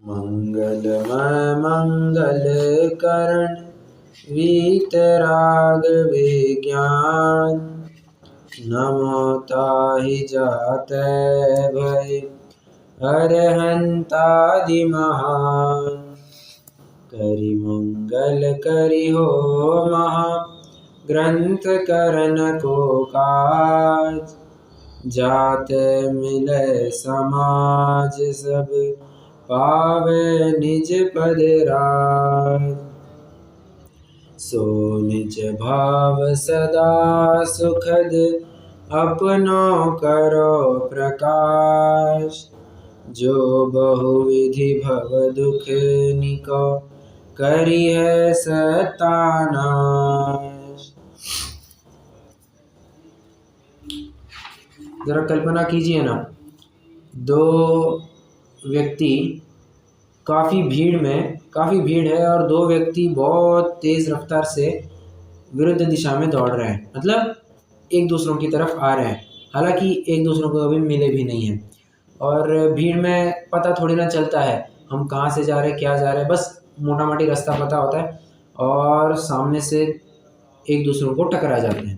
मंगलमय मंगल करण वीतराग विज्ञान। नमो ताहि जातै भय अरहंतादि महान। करि मंगल करि हो महा ग्रंथ करन को काज। जाते मिले समाज सब पावे निज पद राज। सो निज भाव सदा सुखद अपनो करो प्रकाश। जो बहुविधि भव दुख निको करिहै सत्यानाश। जरा कल्पना कीजिए ना, दो व्यक्ति काफ़ी भीड़ है और दो व्यक्ति बहुत तेज़ रफ्तार से विरुद्ध दिशा में दौड़ रहे हैं, मतलब एक दूसरों की तरफ आ रहे हैं। हालांकि एक दूसरों को कभी मिले भी नहीं हैं और भीड़ में पता थोड़ी ना चलता है हम कहाँ से जा रहे हैं, क्या जा रहे हैं, बस मोटा मोटी रास्ता पता होता है और सामने से एक दूसरों को टकरा जाते हैं।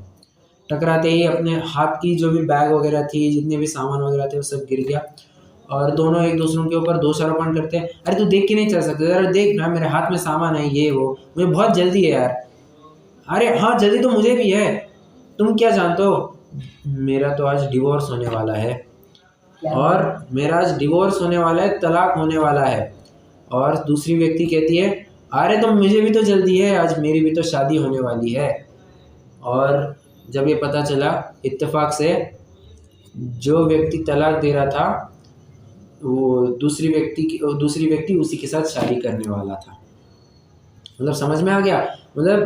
टकराते ही अपने हाथ की जो भी बैग वगैरह थी, जितने भी सामान वगैरह थे, वो सब गिर गया और दोनों एक दूसरों के ऊपर दोषारोपण करते हैं। अरे तू देख के नहीं चल सकते, अरे देख ना मेरे हाथ में सामान है, ये वो, मुझे बहुत जल्दी है यार। अरे हाँ जल्दी तो मुझे भी है, तुम क्या जानते हो मेरा तो आज डिवोर्स होने वाला है, और मेरा आज डिवोर्स होने वाला है, तलाक होने वाला है। और दूसरी व्यक्ति कहती है अरे तो मुझे भी तो जल्दी है, आज मेरी भी तो शादी होने वाली है। और जब ये पता चला इत्तेफाक से जो व्यक्ति तलाक दे रहा था वो दूसरी व्यक्ति उसी के साथ शादी करने वाला था। मतलब समझ में आ गया, मतलब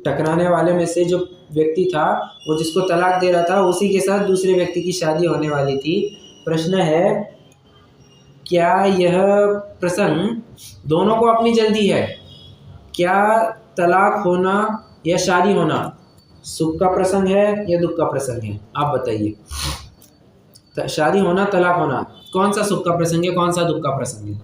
टकराने वाले में से जो व्यक्ति था वो जिसको तलाक दे रहा था उसी के साथ दूसरे व्यक्ति की शादी होने वाली थी। प्रश्न है क्या यह प्रसंग दोनों को अपनी जल्दी है? क्या तलाक होना या शादी होना सुख का प्रसंग है या दुख का प्रसंग है? आप बताइए। शादी होना, तलाक होना, कौन सा सुख का प्रसंग है, कौन सा दुख का प्रसंग है?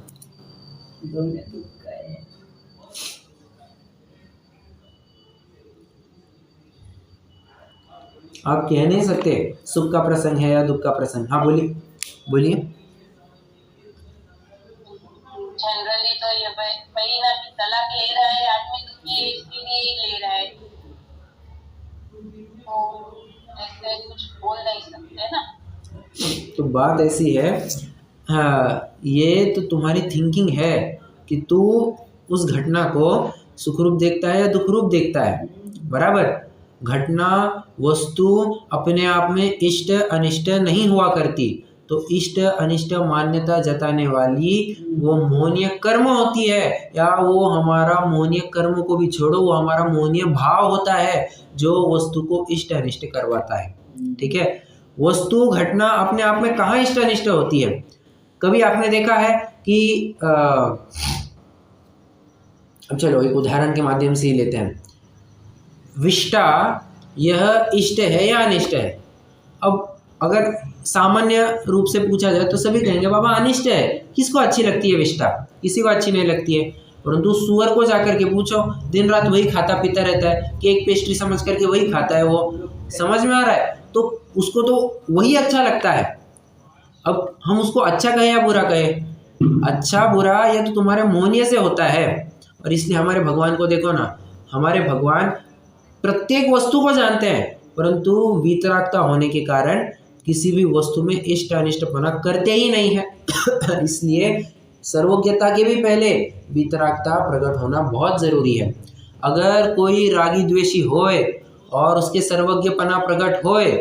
आप कह नहीं सकते सुख का प्रसंग है या दुख का प्रसंग। हाँ बोलिए बोलिए। जनरली तो ये वही ना कि तलाक ले रहा है आदमी तो इसके लिए ही ले रहा है, तो ऐसे कुछ बोल नहीं सकते ना। तो बात ऐसी है, हाँ ये तो तुम्हारी थिंकिंग है कि तू उस घटना को सुखरूप देखता है या दुखरूप देखता है। बराबर, घटना वस्तु अपने आप में इष्ट अनिष्ट नहीं हुआ करती, तो इष्ट अनिष्ट मान्यता जताने वाली वो मोहनीय कर्म होती है, या वो हमारा मोहनीय कर्म को भी छोड़ो, वो हमारा मोहनीय भाव होता है जो वस्तु को इष्ट अनिष्ट करवाता है। ठीक है, वस्तु घटना अपने आप में कहाँ इष्ट अनिष्ट होती है? कभी आपने देखा है कि अब चलो एक उदाहरण के माध्यम से ही लेते हैं। विष्टा यह इष्ट है या अनिष्ट है? अब अगर सामान्य रूप से पूछा जाए तो सभी कहेंगे बाबा अनिष्ट है। किसको अच्छी लगती है विष्टा? किसी को अच्छी नहीं लगती है। परंतु सुअर को जाकर के पूछो, दिन रात वही खाता पीता रहता है, केक पेस्ट्री समझ करके वही खाता है, वो समझ में आ रहा है, तो उसको तो वही अच्छा लगता है। अब हम उसको अच्छा कहें या बुरा कहें? अच्छा बुरा ये तो तुम्हारे मोहनीय से होता है। और इसलिए हमारे भगवान को देखो ना, हमारे भगवान प्रत्येक वस्तु को जानते हैं, परंतु वीतरागता होने के कारण किसी भी वस्तु में इष्ट अनिष्टपना करते ही नहीं है। इसलिए सर्वज्ञता के भी पहले वीतरागता प्रकट होना बहुत जरूरी है। अगर कोई रागी द्वेषी होए और उसके सर्वज्ञपना प्रकट होए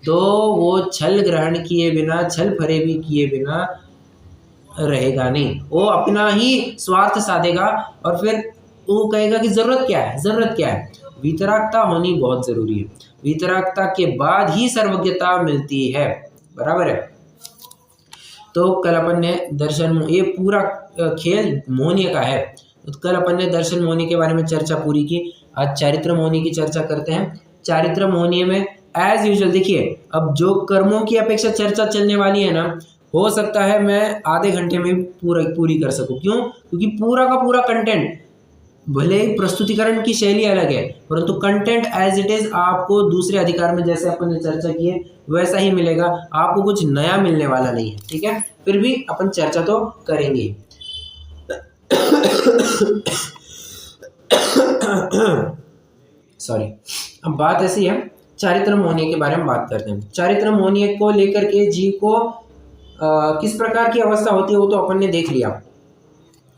तो वो छल ग्रहण किए बिना, छल फरेबी किए बिना रहेगा नहीं, वो अपना ही स्वार्थ साधेगा और फिर वो कहेगा कि जरूरत क्या है, जरूरत क्या है। वीतरागता होनी बहुत जरूरी है, वीतरागता के बाद ही सर्वज्ञता मिलती है। बराबर है। तो कल अपन ने दर्शन, ये पूरा खेल मोहनीय का है, तो कल अपन ने दर्शन मोहनी के बारे में चर्चा पूरी की। आज चारित्र मोहनी की चर्चा करते हैं। चारित्र मोहनी में एज यूजुअल देखिए, अब जो कर्मों की अपेक्षा चर्चा चलने वाली है ना, हो सकता है मैं आधे घंटे में पूरी कर सकूं। क्यों? क्योंकि पूरा का पूरा कंटेंट, भले ही प्रस्तुतिकरण की शैली अलग है, परंतु कंटेंट एज इट इज आपको दूसरे अधिकार में जैसे अपन ने चर्चा की है वैसा ही मिलेगा, आपको कुछ नया मिलने वाला नहीं है। ठीक है, फिर भी अपन चर्चा तो करेंगे। सॉरी। अब बात ऐसी है, चारित्र मोहनीय के बारे में बात करते हैं। चारित्र मोहनीय को लेकर के जीव को किस प्रकार की अवस्था होती है वो तो अपन ने देख लिया।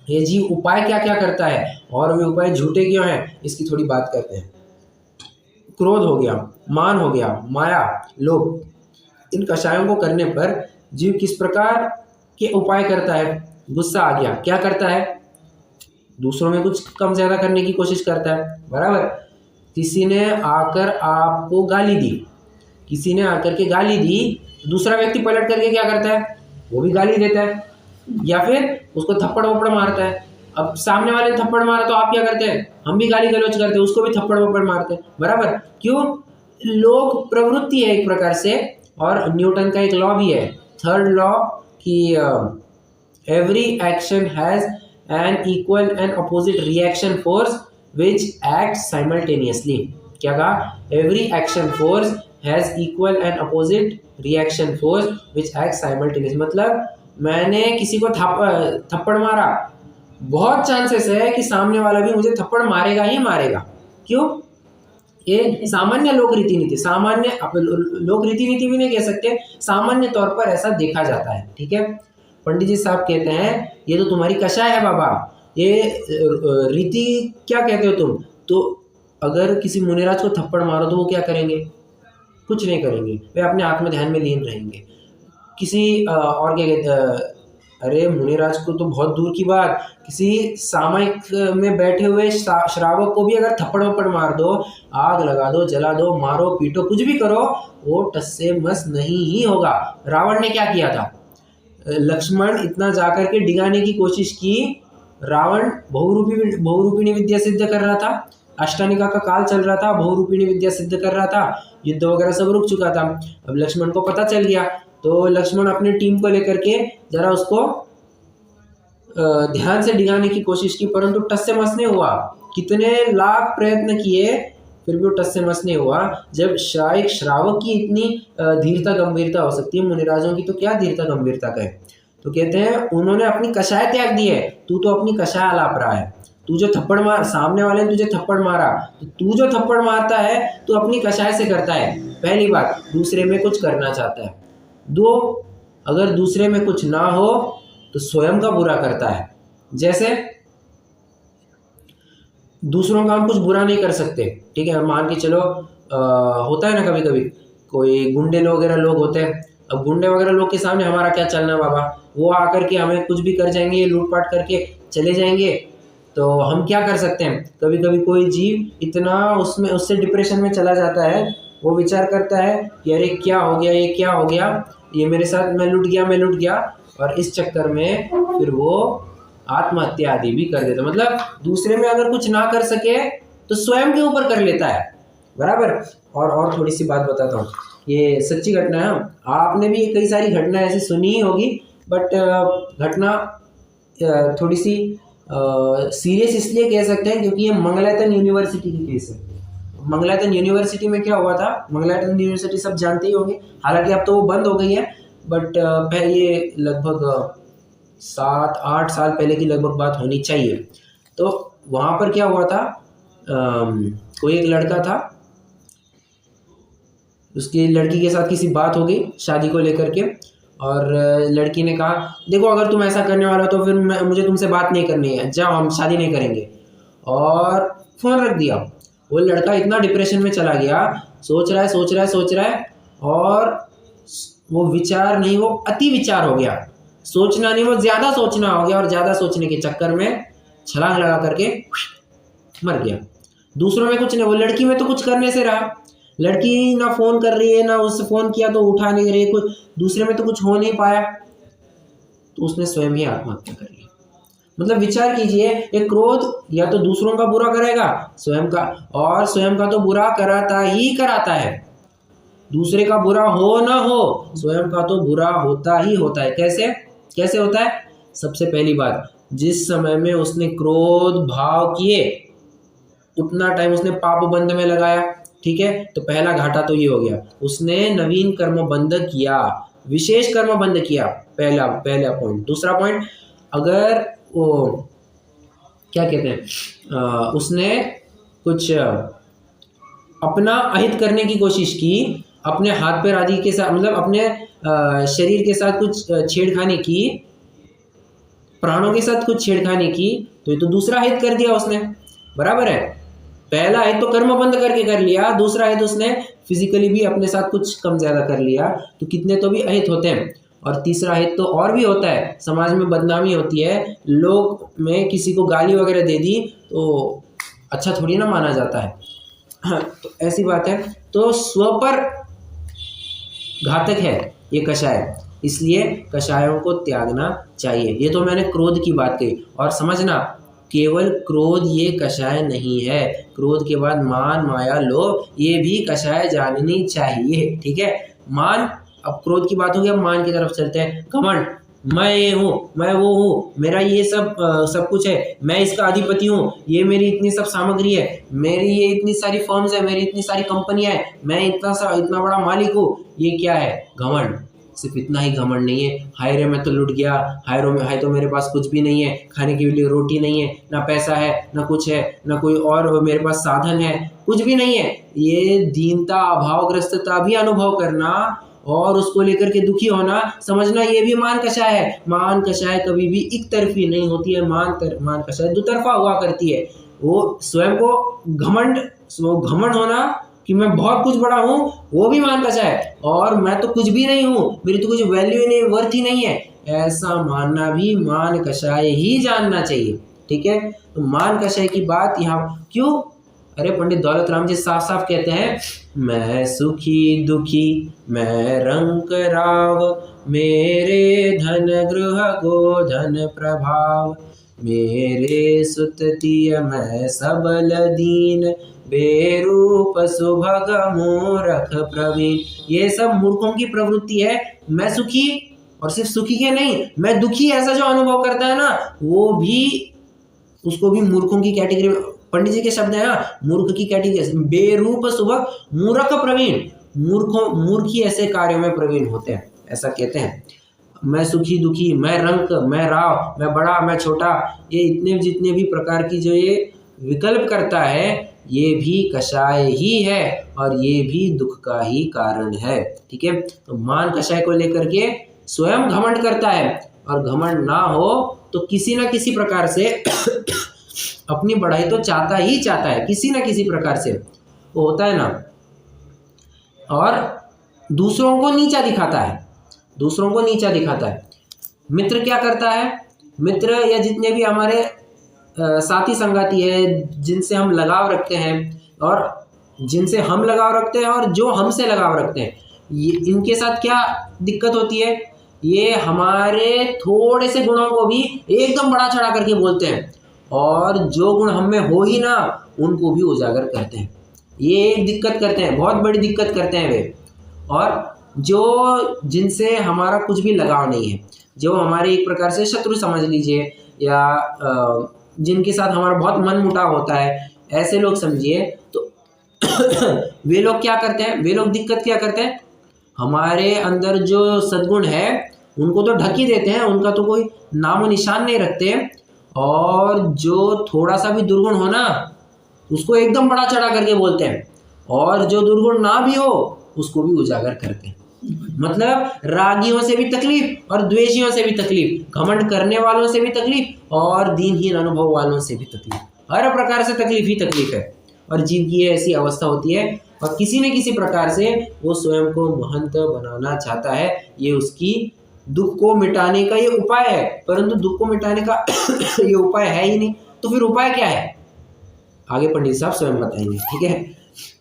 ये जीव उपाय क्या क्या करता है और वे उपाय झूठे क्यों हैं, इसकी थोड़ी बात करते हैं। क्रोध हो गया, मान हो गया, माया, लोभ, इन कषायों को करने पर जीव किस प्रकार के उपाय करता है। गुस्सा आ गया, क्या करता है? दूसरों में कुछ कम ज्यादा करने की कोशिश करता है, बराबर। किसी ने आकर आपको गाली दी, किसी ने आकर के गाली दी, दूसरा व्यक्ति पलट करके क्या करता है? वो भी गाली देता है या फिर उसको थप्पड़ वप्पड़ मारता है। अब सामने वाले ने थप्पड़ मारा तो आप क्या करते हैं? हम भी गाली गलौज करते हैं, उसको भी थप्पड़ वप्पड़ मारते हैं, बराबर। क्यों? लोक प्रवृत्ति है एक प्रकार से, और न्यूटन का एक लॉ भी है, थर्ड लॉ, कि every action has an equal and opposite reaction force which act simultaneously. क्या कहा? Every action force has equal and opposite reaction force which act simultaneous. मतलब मैंने किसी को थप्पड़ मारा, बहुत चांसेस है कि सामने वाला भी मुझे थप्पड़ मारेगा ही मारेगा। क्यों? ये सामान्य लोक रीति नीति, सामान्य लोक रीति नीति भी नहीं कह सकते, सामान्य तौर पर ऐसा देखा जाता है। ठीक है, पंडित जी साहब कहते हैं ये तो तुम्हारी कषाय है बाबा, ये रीति क्या कहते हो तुम? तो अगर किसी मुनिराज को थप्पड़ मारो तो वो क्या करेंगे? कुछ नहीं करेंगे, वे अपने आत्म ध्यान में लीन रहेंगे। किसी और क्या कहते, अरे मुनिराज को तो बहुत दूर की बात, किसी सामयिक में बैठे हुए श्रावक को भी अगर थप्पड़ वप्पड़ मार दो, आग लगा दो, जला दो, मारो पीटो, कुछ भी करो, वो टस से मस नहीं ही होगा। रावण ने क्या किया था? लक्ष्मण इतना जाकर के डिगाने की कोशिश की, रावण बहुरूपिणी विद्या सिद्ध कर रहा था, अष्टानिका का काल चल रहा था, बहुरूपिणी विद्या सिद्ध कर रहा था, युद्ध वगैरह सब रुक चुका था। अब लक्ष्मण को पता चल गया, तो लक्ष्मण अपनी टीम को लेकर के जरा उसको ध्यान से डिगाने की कोशिश की, परंतु टस से मस नहीं हुआ। कितने लाख प्रयत्न किए फिर भी वो टस से मस नहीं हुआ। जब एक श्रावक की इतनी धीरता गंभीरता हो सकती है, मुनिराजों की तो क्या धीरता गंभीरता का है। तो कहते हैं उन्होंने अपनी कषाय त्याग दी है, तू तो अपनी कषाय अलाप रहा है। तू जो थप्पड़ मार, सामने वाले ने तुझे थप्पड़ मारा, तो तू जो थप्पड़ मारता है तू अपनी कषाय से करता है। पहली बात, दूसरे में कुछ करना चाहता है। दो, अगर दूसरे में कुछ ना हो तो स्वयं का बुरा करता है। जैसे दूसरों का हम कुछ बुरा नहीं कर सकते, ठीक है, मान के चलो होता है ना कभी कभी कोई गुंडे वगैरह लोग होते हैं। अब गुंडे वगैरह लोग के सामने हमारा क्या चलना बाबा, वो आकर के हमें कुछ भी कर जाएंगे, लूटपाट करके चले जाएंगे, तो हम क्या कर सकते हैं। कभी कभी कोई जीव इतना उससे डिप्रेशन में चला जाता है, वो विचार करता है कि अरे क्या हो गया, ये क्या हो गया, ये मेरे साथ, मैं लुट गया, और इस चक्कर में फिर वो आत्महत्या आदि भी कर देता। मतलब दूसरे में अगर कुछ ना कर सके तो स्वयं के ऊपर कर लेता है, बराबर। और थोड़ी सी बात बताता हूँ, ये सच्ची घटना है, आपने भी कई सारी घटना ऐसी सुनी ही होगी, बट घटना थोड़ी सी सीरियस इसलिए कह सकते हैं क्योंकि ये मंगलायतन यूनिवर्सिटी की केस है। मंगलायतन यूनिवर्सिटी में क्या हुआ था, मंगलायतन यूनिवर्सिटी सब जानते ही होंगे, हालांकि अब तो वो बंद हो गई है, बट पहले ये लगभग 7-8 साल पहले की लगभग बात होनी चाहिए। तो वहाँ पर क्या हुआ था, कोई एक लड़का था, उसकी लड़की के साथ किसी बात हो गई शादी को लेकर के, और लड़की ने कहा देखो अगर तुम ऐसा करने वाला हो तो फिर मुझे तुमसे बात नहीं करनी है, जाओ हम शादी नहीं करेंगे, और फ़ोन रख दिया। वो लड़का इतना डिप्रेशन में चला गया, सोच रहा है और वो विचार नहीं, वो अति विचार हो गया, सोचना नहीं, वो ज़्यादा सोचना हो गया, और ज़्यादा सोचने के चक्कर में छलांग लगा करके मर गया। दूसरों में कुछ नहीं, वो लड़की में तो कुछ करने से रहा, लड़की ना फ़ोन कर रही है, ना उससे फ़ोन किया तो उठा नहीं रही, कुछ दूसरे में तो कुछ हो नहीं पाया, तो उसने स्वयं ही आत्महत्या कर ली। मतलब विचार कीजिए, एक क्रोध या तो दूसरों का बुरा करेगा, स्वयं का, और स्वयं का तो बुरा कराता ही कराता है। दूसरे का बुरा हो ना हो, स्वयं का तो बुरा होता ही होता है। कैसे कैसे होता है? सबसे पहली बात, जिस समय में उसने क्रोध भाव किए उतना टाइम उसने पाप बंध में लगाया, ठीक है, तो पहला घाटा तो ये हो गया, उसने नवीन कर्म बंध किया, विशेष कर्म बंध किया, पहला पॉइंट। दूसरा पॉइंट, अगर वो क्या कहते हैं उसने कुछ अपना अहित करने की कोशिश की, अपने हाथ पैर आदि के साथ, मतलब अपने शरीर के साथ कुछ छेड़खानी की, प्राणों के साथ कुछ छेड़खानी की, तो ये तो दूसरा हित कर दिया उसने, बराबर है। पहला हित तो कर्म बंद करके कर लिया, दूसरा हित उसने फिजिकली भी अपने साथ कुछ कम ज्यादा कर लिया, तो कितने तो भी अहित होते हैं। और तीसरा हित तो और भी होता है, समाज में बदनामी होती है, लोग में किसी को गाली वगैरह दे दी तो अच्छा थोड़ी ना माना जाता है। हाँ, तो ऐसी बात है, तो स्व पर घातक है ये कषाय, इसलिए कषायों को त्यागना चाहिए। ये तो मैंने क्रोध की बात कही, और समझना केवल क्रोध ये कषाय नहीं है, क्रोध के बाद मान माया लोभ ये भी कषाय जाननी चाहिए, ठीक है। मान, अब क्रोध की बात होगी, अब मान की तरफ चलते हैं। घमंड, मैं ये हूँ, मैं वो हूँ, मेरा ये सब कुछ है, मैं इसका अधिपति हूँ, ये मेरी इतनी सब सामग्री है, मेरी ये इतनी सारी फर्म्स है, मेरी इतनी सारी कंपनियां है, मैं इतना बड़ा मालिक हूँ, ये क्या है? घमंड। सिर्फ इतना ही घमंड नहीं है, हाय रे मैं तो लुट गया, हाय तो मेरे पास कुछ भी नहीं है, खाने के लिए रोटी नहीं है, ना पैसा है, ना कुछ है, ना कोई और मेरे पास साधन है, कुछ भी नहीं है। ये दीनता अभावग्रस्तता भी अनुभव करना और उसको लेकर के दुखी होना, समझना ये भी मान कषाय है। मान कषाय कभी भी एक तरफी नहीं होती है, मान कषाय दुतरफा हुआ करती है। वो स्वयं को घमंड होना कि मैं बहुत कुछ बड़ा हूँ, वो भी मान कषाय है, और मैं तो कुछ भी नहीं हूँ, मेरी तो कुछ वैल्यू ही नहीं, वर्थ ही नहीं है, ऐसा मानना भी मान कषाय ही जानना चाहिए, ठीक है। तो मान कषाय की बात यहाँ क्यों? अरे पंडित दौलत राम जी साफ साफ कहते हैं, मैं सुखी दुखी मैं रंक राव, मेरे धन गृह गोधन प्रभाव, मेरे सुततिय मैं सबल दीन, बेरूप सुभग मूरख प्रवीण। ये सब मूर्खों की प्रवृत्ति है। मैं सुखी, और सिर्फ सुखी के नहीं, मैं दुखी, ऐसा जो अनुभव करता है ना, वो भी, उसको भी मूर्खों की कैटेगरी में, पंडित जी के शब्द हैं, मूर्ख की कैटेगरी, बेरूप सुभग मूरख प्रवीण, मूर्ख ही ऐसे कार्यों में प्रवीण होते हैं, ऐसा कहते हैं। मैं सुखी दुखी, मैं रंक, मैं राव, मैं बड़ा, मैं छोटा, ये इतने जितने भी प्रकार की जो ये विकल्प करता है, ये भी कषाय ही है, और ये भी दुख का ही कारण है, ठीक है। तो मान कषाय को लेकर के स्वयं घमंड करता है, और घमंड ना हो तो किसी ना किसी प्रकार से अपनी बढ़ाई तो चाहता ही चाहता है, किसी ना किसी प्रकार से वो होता है ना, और दूसरों को नीचा दिखाता है, दूसरों को नीचा दिखाता है। मित्र क्या करता है? मित्र या जितने भी हमारे साथी संगाती है, जिनसे हम लगाव रखते हैं, और जिनसे हम लगाव रखते हैं और जो हमसे लगाव रखते हैं, ये इनके साथ क्या दिक्कत होती है? ये हमारे थोड़े से गुणों को भी एकदम बड़ा चढ़ा करके बोलते हैं, और जो गुण हम में हो ही ना उनको भी उजागर करते हैं। ये एक दिक्कत करते हैं, बहुत बड़ी दिक्कत करते हैं वे। और जो जिनसे हमारा कुछ भी लगाव नहीं है, जो हमारे एक प्रकार से शत्रु समझ लीजिए, या जिनके साथ हमारा बहुत मन मुटाव होता है, ऐसे लोग समझिए, तो वे लोग क्या करते हैं? वे लोग दिक्कत क्या करते हैं? हमारे अंदर जो सद्गुण है उनको तो ढक ही देते हैं, उनका तो कोई नामो निशान नहीं रखते, और जो थोड़ा सा भी दुर्गुण हो ना उसको एकदम बड़ा चढ़ा करके बोलते हैं, और जो दुर्गुण ना भी हो उसको भी उजागर करते हैं। मतलब रागियों से भी तकलीफ और द्वेषियों से भी तकलीफ, घमंड करने वालों से भी तकलीफ और दीनहीन अनुभव वालों से भी तकलीफ, हर प्रकार से तकलीफ ही तकलीफ है। और जीव की ऐसी अवस्था होती है, और किसी न किसी प्रकार से वो स्वयं को महंत बनाना चाहता है। ये उसकी दुख को मिटाने का ये उपाय है, परंतु दुख को मिटाने का ये उपाय है ही नहीं, तो फिर उपाय क्या है? आगे पंडित साहब स्वयं बताएंगे, ठीक है।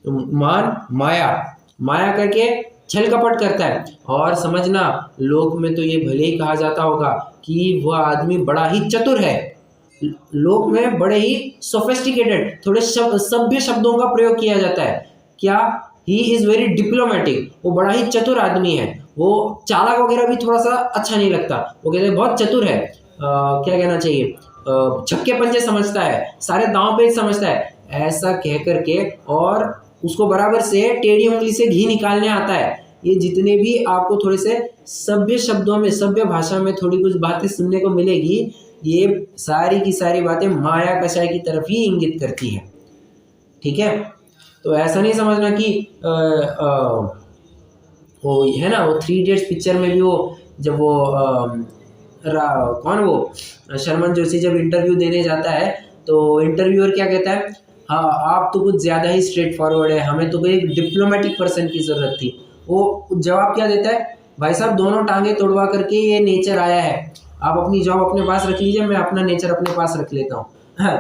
तो मान माया करके छल कपट करता है, और समझना लोक में तो ये भले ही कहा जाता होगा कि वह आदमी बड़ा ही चतुर है, लोक में बड़े ही सोफिस्टिकेटेड, थोड़े सभ्य शब्दों का प्रयोग किया जाता है। क्या? ही इज़ वेरी डिप्लोमेटिक, वो बड़ा ही चतुर आदमी है, वो चालाक वगैरह भी थोड़ा सा अच्छा नहीं लगता, वो कहते हैं बहुत चतुर है, क्या कहना चाहिए, छक्के पंजे समझता है, सारे दांव पेच समझता है, ऐसा कह करके और उसको बराबर से टेढ़ी उंगली से घी निकालने आता है। ये जितने भी आपको थोड़े से सभ्य शब्दों में, सभ्य भाषा में थोड़ी कुछ बातें सुनने को मिलेगी, ये सारी की सारी बातें माया कषाय की तरफ ही इंगित करती है। ठीक है, तो ऐसा नहीं समझना कि वो है ना, वो 3 इडियट्स पिक्चर में भी वो जब वो कौन वो शर्मन जोशी जब इंटरव्यू देने जाता है तो इंटरव्यूअर क्या कहता है, हाँ आप तो कुछ ज़्यादा ही स्ट्रेट फॉरवर्ड है, हमें तो कोई एक डिप्लोमेटिक पर्सन की ज़रूरत थी। वो जवाब क्या देता है, भाई साहब दोनों टांगे तोड़वा करके ये नेचर आया है, आप अपनी जॉब अपने पास रख लीजिए, मैं अपना नेचर अपने पास रख लेता हूँ। हाँ,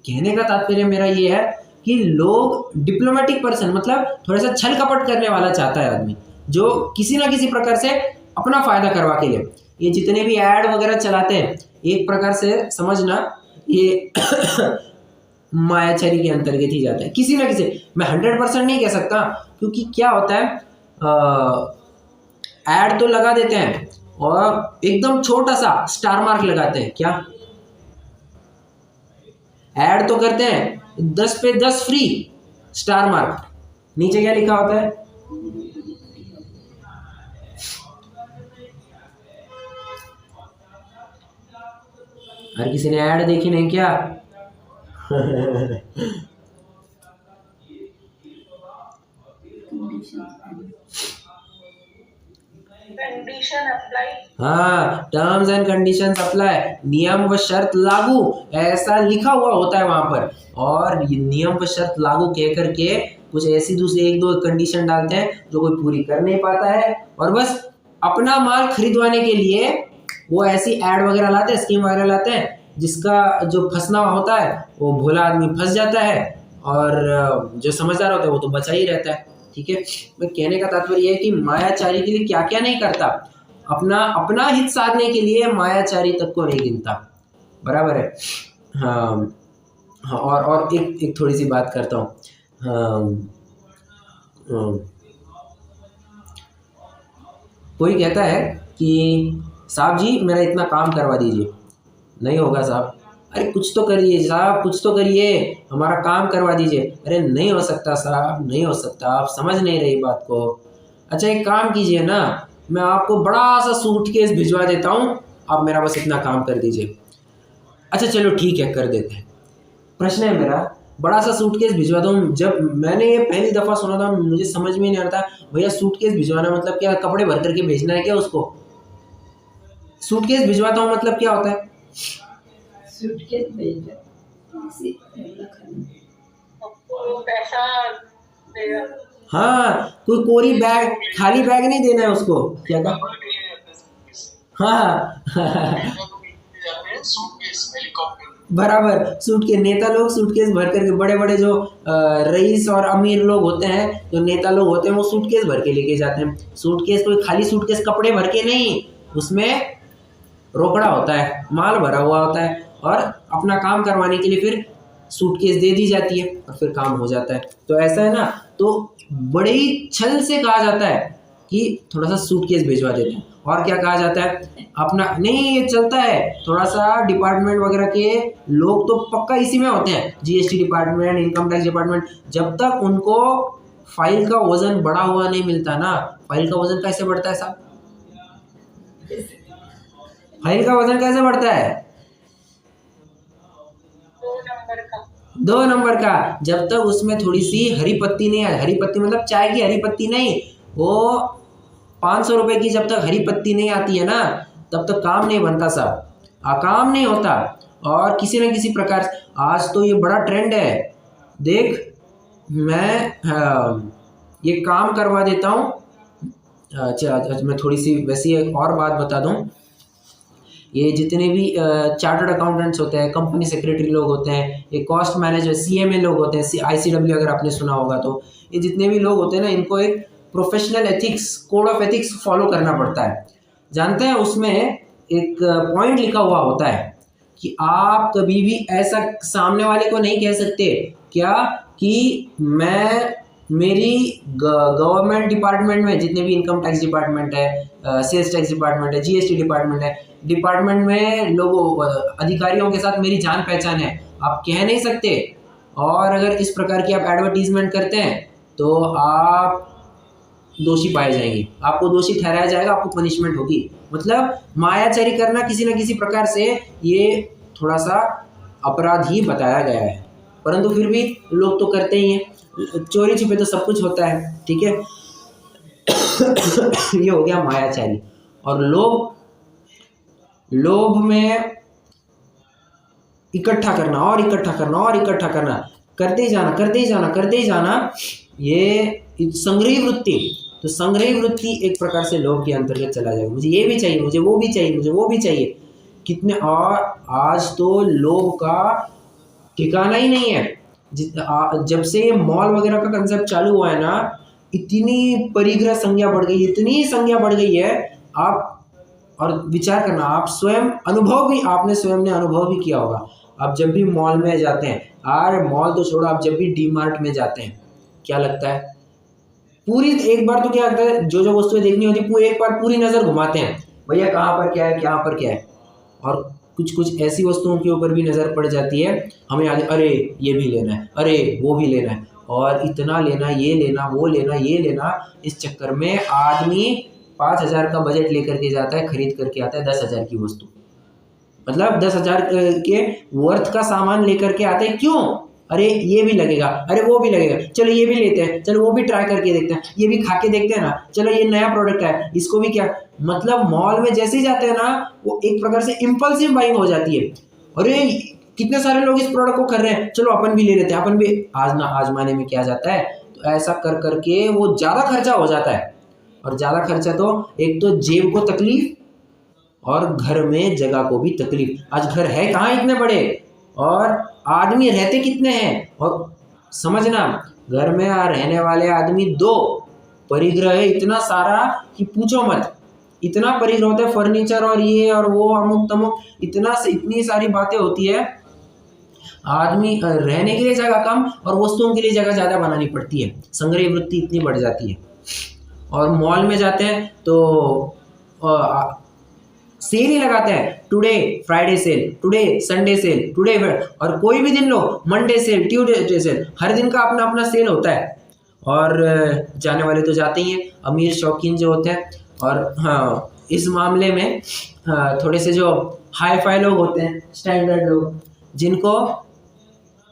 कहने का तात्पर्य मेरा ये है कि लोग डिप्लोमेटिक पर्सन मतलब थोड़ा सा छल कपट करने वाला चाहता है आदमी, जो किसी ना किसी प्रकार से अपना फ़ायदा करवा के लिए। ये जितने भी ऐड वगैरह चलाते हैं, एक प्रकार से समझना ये मायाचारी के अंतर्गत ही जाता है किसी ना किसी। मैं 100% नहीं कह सकता, क्योंकि क्या होता है, ऐड तो लगा देते हैं और एकदम छोटा सा स्टार मार्क लगाते हैं, क्या ऐड तो करते हैं 10 पे 10 फ्री, स्टार मार्क, नीचे क्या लिखा होता है, हर किसी ने ऐड देखी नहीं क्या? कंडीशन अप्लाई, हाँ, टर्म्स एंड कंडीशंस अप्लाई, नियम व शर्त लागू, ऐसा लिखा हुआ होता है वहां पर। और ये नियम व शर्त लागू कह करके कुछ ऐसी दूसरी 1-2 कंडीशन डालते हैं जो कोई पूरी कर नहीं पाता है, और बस अपना माल खरीदवाने के लिए वो ऐसी ऐड वगैरह लाते हैं, स्कीम वगैरह लाते हैं, जिसका जो फंसना होता है वो भोला आदमी फंस जाता है, और जो समझदार होता है वो तो बचा ही रहता है। ठीक है, मैं कहने का तात्पर्य ये है कि मायाचारी के लिए क्या क्या नहीं करता, अपना हित साधने के लिए मायाचारी तक को नहीं गिनता, बराबर है। हाँ, हाँ, और एक थोड़ी सी बात करता हूँ। कोई कहता है कि साहब जी मेरा इतना काम करवा दीजिए, नहीं होगा साहब, अरे कुछ तो करिए साहब, कुछ तो करिए, हमारा काम करवा दीजिए, अरे नहीं हो सकता साहब, नहीं हो सकता, आप समझ नहीं रही बात को। अच्छा एक काम कीजिए ना, मैं आपको बड़ा सा सूटकेस भिजवा देता हूँ, आप मेरा बस इतना काम कर दीजिए। अच्छा चलो ठीक है, कर देते हैं। प्रश्न है मेरा, बड़ा सा सूटकेस भिजवा दूँ, जब मैंने ये पहली दफ़ा सुना था मुझे समझ में नहीं आता, भैया सूटकेस भिजवाना मतलब क्या, कपड़े भर करके भेजना है क्या उसको? सूटकेस भिजवाता हूँ मतलब क्या होता है? सूटकेस भेजा पैसा देगा। हाँ, कोई कोरी बैग, खाली बैग नहीं देना है उसको, क्या कहा? हाँ बराबर, सूटकेस, नेता लोग सूटकेस भर करके, बड़े बड़े जो रईस और अमीर लोग होते हैं, जो नेता लोग होते हैं, वो सूटकेस भर के लेके जाते हैं। सूटकेस कोई खाली सूटकेस कपड़े भर के नहीं, उसमें रोकड़ा होता है, माल भरा हुआ होता है, और अपना काम करवाने के लिए फिर सूटकेस दे दी जाती है और फिर काम हो जाता है। तो ऐसा है ना, तो बड़े ही छल से कहा जाता है कि थोड़ा सा सूटकेस भिजवा देते हैं। और क्या कहा जाता है, अपना नहीं, ये चलता है थोड़ा सा, डिपार्टमेंट वगैरह के लोग तो पक्का इसी में होते हैं, GST department, income tax department, जब तक उनको फाइल का वजन बढ़ा हुआ नहीं मिलता ना, फाइल का वजन कैसे बढ़ता है साहब? फाइल का वजन कैसे बढ़ता है? 2 नंबर का। जब तक उसमें थोड़ी सी हरी पत्ती नहीं है, हरी पत्ती मतलब चाय की हरी पत्ती नहीं, वो 500 रुपए की जब तक हरी पत्ती नहीं आती है ना, तब तक काम नहीं बनता साहब, काम नहीं होता। और किसी न किसी प्रकार, आज तो ये बड़ा ट्रेंड है, देख मैं ये काम करवा देता हूँ। अच्छा मैं थोड़ी सी वैसी एक और बात बता दूँ, ये जितने भी चार्टर्ड अकाउंटेंट्स होते हैं, कंपनी सेक्रेटरी लोग होते हैं, ये कॉस्ट मैनेजर CMA लोग होते हैं, ICW अगर आपने सुना होगा तो, ये जितने भी लोग होते हैं ना, इनको एक professional ethics, code of ethics follow करना पड़ता है। जानते हैं उसमें एक पॉइंट लिखा हुआ होता है कि आप कभी भी ऐसा सामने वाले को नहीं कह सकते क्या कि मैं मेरी गवर्नमेंट डिपार्टमेंट में जितने भी इनकम टैक्स डिपार्टमेंट है, सेल्स टैक्स डिपार्टमेंट है, जीएसटी डिपार्टमेंट है, डिपार्टमेंट में लोगों अधिकारियों के साथ मेरी जान पहचान है, आप कह नहीं सकते। और अगर इस प्रकार की आप एडवर्टीजमेंट करते हैं तो आप दोषी पाए जाएंगे, आपको दोषी ठहराया जाएगा, आपको पनिशमेंट होगी। मतलब मायाचारी करना किसी न किसी प्रकार से ये थोड़ा सा अपराध ही बताया गया है, परंतु फिर भी लोग तो करते ही हैं। चोरी छुपे तो सब कुछ होता है, ठीक है। ये हो गया मायाचारी। और लोभ में इकट्ठा करना और इकट्ठा करना और इकट्ठा करना, करते ही जाना, करते ही जाना, करते ही जाना, ये संग्रही वृत्ति। तो संग्रही वृत्ति एक प्रकार से लोभ के अंतर्गत चला जाएगा। मुझे ये भी चाहिए, मुझे वो भी चाहिए, मुझे वो भी चाहिए कितने। और आज तो लोभ का ठिकाना ही नहीं है। जब से ये मॉल वगैरह का कंसेप्ट चालू हुआ है ना, इतनी परिग्रह संज्ञा बढ़ गई, इतनी संज्ञा बढ़ गई है। आप और विचार करना, आप स्वयं आपने स्वयं ने अनुभव भी किया होगा। आप जब भी मॉल में जाते हैं, यार मॉल तो छोड़ो, आप जब भी डी मार्ट में जाते हैं, क्या लगता है, पूरी एक बार तो क्या लगता है, जो जो वस्तुएं देखनी होती है एक बार पूरी नज़र घुमाते हैं, भैया कहाँ पर क्या है, कहाँ पर क्या है। और कुछ कुछ ऐसी वस्तुओं के ऊपर भी नज़र पड़ जाती है, हमें याद, अरे ये भी लेना है, अरे वो भी लेना है, और इतना लेना, ये लेना, वो लेना, ये लेना। इस चक्कर में आदमी 5,000 का बजट लेकर के जाता है, खरीद करके आता है 10,000 की वस्तु। मतलब 10,000 के वर्थ का सामान लेकर के आते हैं। क्यों? अरे ये भी लगेगा, अरे वो भी लगेगा, चलो ये भी लेते हैं, चलो वो भी ट्राई करके देखते हैं, ये भी खा के देखते हैं ना, चलो ये नया प्रोडक्ट है, इसको भी क्या। मतलब मॉल में जैसे ही जाते हैं ना, वो एक प्रकार से इम्पल्सिव बाइंग हो जाती है। अरे कितने सारे लोग इस प्रोडक्ट को कर रहे हैं, चलो अपन भी ले लेते हैं, अपन भी आजमाने में क्या जाता है। तो ऐसा कर करके वो ज़्यादा खर्चा हो जाता है। और ज़्यादा खर्चा तो एक तो जेब को तकलीफ और घर में जगह को भी तकलीफ। आज घर है कहाँ इतने बड़े, और आदमी रहते कितने हैं। और समझना, घर में रहने वाले आदमी 2, परिग्रह है इतना सारा कि पूछो मत। इतना परिग्रह होता है, फर्नीचर और ये और वो, अमुक तमुक, इतनी सारी बातें होती है। आदमी रहने के लिए जगह कम और वस्तुओं के लिए जगह ज़्यादा बनानी पड़ती है, संग्रही वृत्ति इतनी बढ़ जाती है। और मॉल में जाते हैं तो सेल ही लगाते हैं, today Friday sale, today Sunday sale, today, और कोई भी दिन लो, मंडे सेल, ट्यूसडे सेल, हर दिन का अपना अपना सेल होता है। और जाने वाले तो जाते ही हैं, अमीर शौकीन जो होते हैं। और हाँ, इस मामले में थोड़े से जो हाई फाई लोग होते हैं, स्टैंडर्ड लोग, जिनको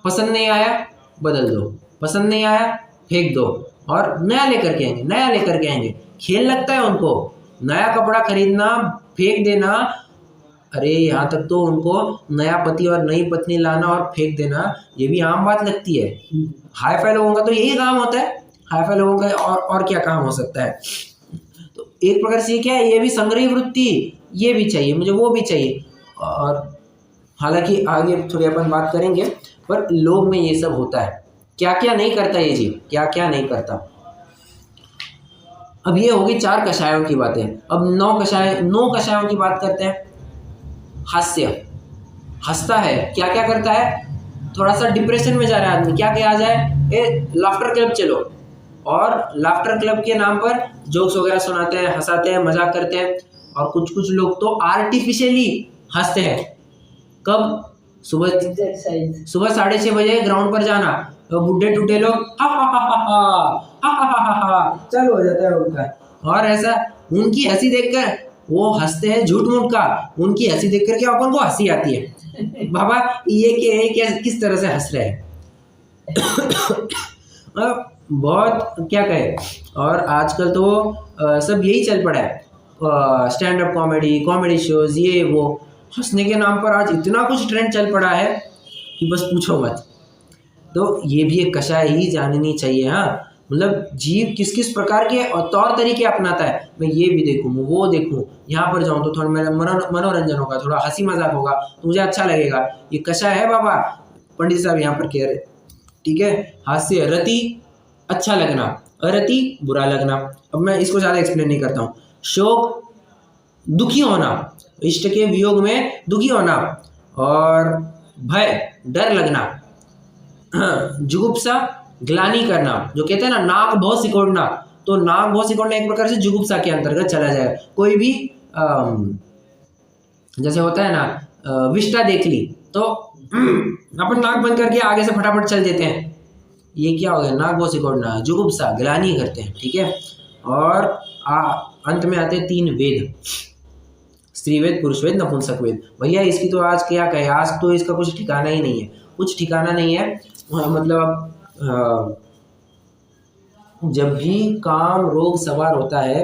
पसंद नहीं आया बदल दो, पसंद नहीं आया फेंक दो, और नया लेकर के आएंगे, नया लेकर के आएंगे। खेल लगता है उनको, नया कपड़ा खरीदना, फेंक देना। अरे यहाँ तक तो उनको नया पति और नई पत्नी लाना और फेंक देना, ये भी आम बात लगती है। हाई फाई लोगों का तो यही काम होता है, हाई फाई लोगों का और क्या काम हो सकता है। तो एक प्रकार से क्या है, ये भी संग्रही वृत्ति, ये भी चाहिए, मुझे वो भी चाहिए। और हालांकि आगे थोड़ी अपन बात करेंगे, पर लोग में ये सब होता है। क्या क्या नहीं करता ये जीव, क्या क्या नहीं करता। अब ये होगी 4 कषायों की बातें। अब 9 कषायों की बात करते हैं। हास्य, हंसता है, क्या क्या करता है, थोड़ा सा डिप्रेशन में जा रहा है आदमी, क्या क्या आ जाए, लाफ्टर क्लब चलो, और लाफ्टर क्लब के नाम पर जोक्स वगैरह सुनाते हैं, हंसाते हैं, मजाक करते हैं। और कुछ कुछ लोग तो आर्टिफिशियली हंसते हैं। कब? सुबह 6:30 बजे ग्राउंड पर जाना, तो बुढ़े टूटे लोग हा हा हा हा हा हा हा हा हा चालू हो जाता है उनका। और ऐसा उनकी हंसी देखकर वो हंसते हैं झूठ मूठ का, उनकी हंसी देख करके अपन को हंसी आती है। बाबा ये क्या किस तरह से हंस रहे हैं। बहुत क्या कहे। और आजकल तो सब यही चल पड़ा है, स्टैंड अप कॉमेडी शोज, ये वो। हंसने के नाम पर आज इतना कुछ ट्रेंड चल पड़ा है कि बस पूछो मत। तो ये भी एक कषाय ही जाननी चाहिए। हाँ, मतलब जीव किस किस प्रकार के तौर तरीके अपनाता है। मैं ये भी देखूँ, वो देखूँ, यहाँ पर जाऊँ तो थोड़ा मेरा मनोरंजन होगा, थोड़ा हंसी मजाक होगा तो मुझे अच्छा लगेगा। ये कषाय है बाबा, पंडित साहब यहाँ पर कह रहे। ठीक है, हास्य, रति अच्छा लगना, अरति बुरा लगना। अब मैं इसको ज़्यादा एक्सप्लेन नहीं करता हूँ। शोक दुखी होना, इष्ट के वियोग में दुखी होना। और भय डर लगना। जुगुप्सा ग्लानि करना, जो कहते हैं ना नाक बहुत सिकोड़ना, तो नाक बहुत सिकोड़ना एक प्रकार से जुगुप्सा के अंतर्गत चला जाएगा। कोई भी जैसे होता है ना विष्टा देख ली तो अपन नाक बंद करके आगे से फटाफट चल देते हैं, ये क्या हो गया, नाक बहुत सिकोड़ना, जुगुप्सा, ग्लानि करते हैं, ठीक है। और अंत में आते हैं 3 वेद, स्त्री वेद, पुरुष वेद, नपुंसक वेद। भैया इसकी तो आज क्या कहे, आज तो इसका कुछ ठिकाना ही नहीं है, कुछ ठिकाना नहीं है। मतलब जब भी काम रोग सवार होता है,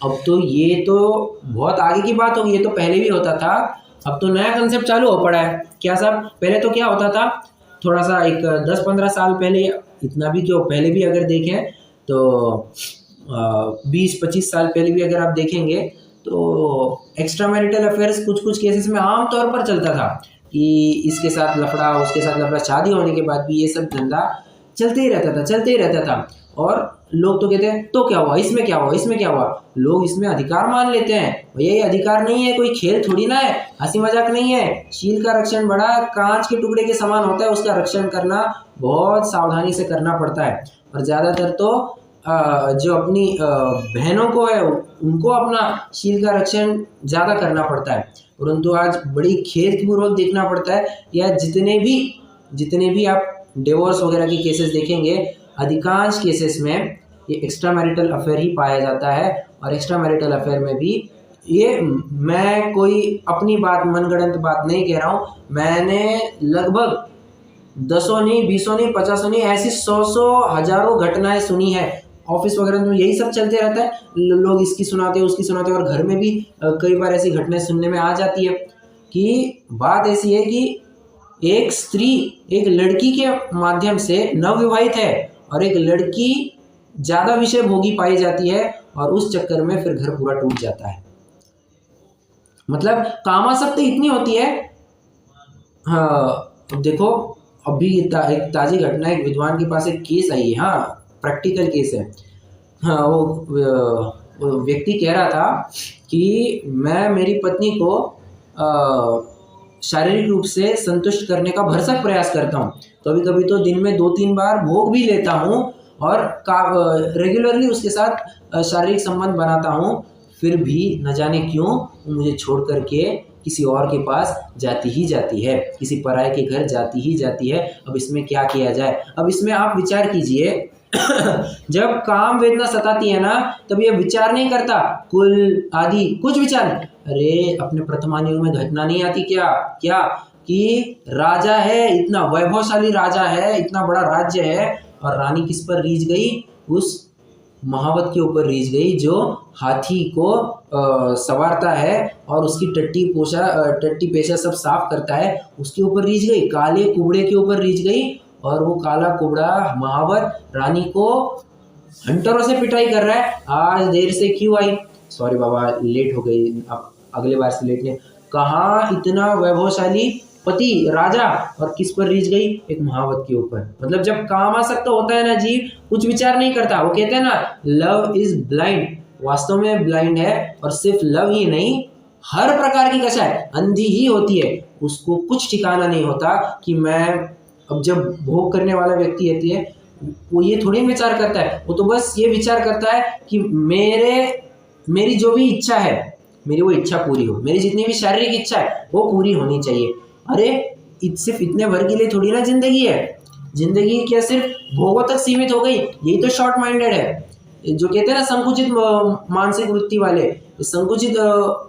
अब तो ये तो बहुत आगे की बात होगी, ये तो पहले भी होता था, अब तो नया कंसेप्ट चालू हो पड़ा है। क्या साहब, पहले तो क्या होता था, थोड़ा सा एक 10-15 साल पहले, इतना भी क्यों, पहले भी अगर देखें तो 20-25 साल पहले भी अगर आप देखेंगे तो एक्स्ट्रा मैरिटल अफेयर्स कुछ कुछ केसेस में आम तौर पर चलता था कि इसके साथ लफड़ा, उसके साथ लफड़ा, शादी होने के बाद भी ये सब धंधा चलते ही रहता था। और लोग तो कहते हैं तो क्या हुआ, इसमें क्या हुआ, इसमें क्या हुआ, लोग इसमें अधिकार मान लेते हैं। भैया ये अधिकार नहीं है, कोई खेल थोड़ी ना है, हंसी मजाक नहीं है। शील का रक्षण बड़ा कांच के टुकड़े के समान होता है, उसका रक्षण करना बहुत सावधानी से करना पड़ता है। और ज़्यादातर तो जो अपनी बहनों को है उनको अपना शील का रक्षण ज़्यादा करना पड़ता है, परंतु आज बड़ी खेदपूर्वक देखना पड़ता है। या जितने भी आप डिवोर्स वगैरह के केसेस देखेंगे, अधिकांश केसेस में ये एक्स्ट्रा मैरिटल अफेयर ही पाया जाता है। और एक्स्ट्रा मैरिटल अफेयर में भी ये, मैं कोई अपनी बात, मनगढ़ंत बात नहीं कह रहा हूँ, मैंने लगभग 10 नहीं, 20 नहीं, 50 नहीं, ऐसी 100 हजारों घटनाएं सुनी है। ऑफिस वगैरह में यही सब चलते रहता है, लोग इसकी सुनाते हैं, उसकी सुनाते हैं, और घर में भी कई बार ऐसी घटनाएं सुनने में आ जाती है। कि बात ऐसी है कि एक स्त्री एक लड़की के माध्यम से नवविवाहित है और एक लड़की ज़्यादा विषय भोगी पाई जाती है, और उस चक्कर में फिर घर पूरा टूट जाता है। मतलब कामासक्ति इतनी होती है। हाँ, अब देखो, अभी एक ताज़ी घटना, एक विद्वान के पास एक केस आई है, हाँ प्रैक्टिकल केस है। हाँ, वो व्यक्ति कह रहा था कि मैं मेरी पत्नी को शारीरिक रूप से संतुष्ट करने का भरसक प्रयास करता हूँ, कभी कभी तो दिन में 2-3 बार भोग भी लेता हूँ, और रेगुलरली उसके साथ शारीरिक संबंध बनाता हूँ, फिर भी न जाने क्यों वो मुझे छोड़ करके किसी और के पास जाती ही जाती है, किसी पराये के घर जाती ही जाती है। अब इसमें क्या किया जाए? अब इसमें आप विचार कीजिए जब काम वेदना सताती है ना, तब ये विचार नहीं करता, कुल आदि कुछ विचार नहीं। अरे अपने प्रथमानियों में घटना नहीं आती क्या कि राजा है, इतना वैभवशाली राजा है, इतना बड़ा राज्य है, और रानी किस पर रीझ गई? उस महावत के ऊपर रीझ गई जो हाथी को सवारता है और उसकी टट्टी पेशा सब साफ करता है, उसके ऊपर रीझ गई, काले कुबड़े के ऊपर रीझ गई। और वो काला कुबड़ा महावत रानी को हंटरों से पिटाई कर रहा है, आज देर से क्यों आई, सॉरी बाबा लेट हो गई, अब अगले बार से लेट नहीं। कहाँ इतना वैभवशाली पति राजा, और किस पर रीझ गई? एक महावत के ऊपर। मतलब जब कामासक्त होता है ना जीव, कुछ विचार नहीं करता। वो कहते हैं ना, लव इज ब्लाइंड, वास्तव में ब्लाइंड है। और सिर्फ लव ही नहीं, हर प्रकार की कषाय अंधी ही होती है, उसको कुछ ठिकाना नहीं होता कि मैं, अब जब भोग करने वाला व्यक्ति होती है, वो ये थोड़ी विचार करता है, वो तो बस ये विचार करता है कि मेरी जो भी इच्छा है, मेरी वो इच्छा पूरी हो, मेरी जितनी भी शारीरिक इच्छा है वो पूरी होनी चाहिए। अरे सिर्फ इतने भर के लिए थोड़ी ना जिंदगी है, जिंदगी क्या सिर्फ भोगों तक सीमित हो गई? यही तो शॉर्ट माइंडेड है, जो कहते हैं ना संकुचित मानसिक वृत्ति वाले। संकुचित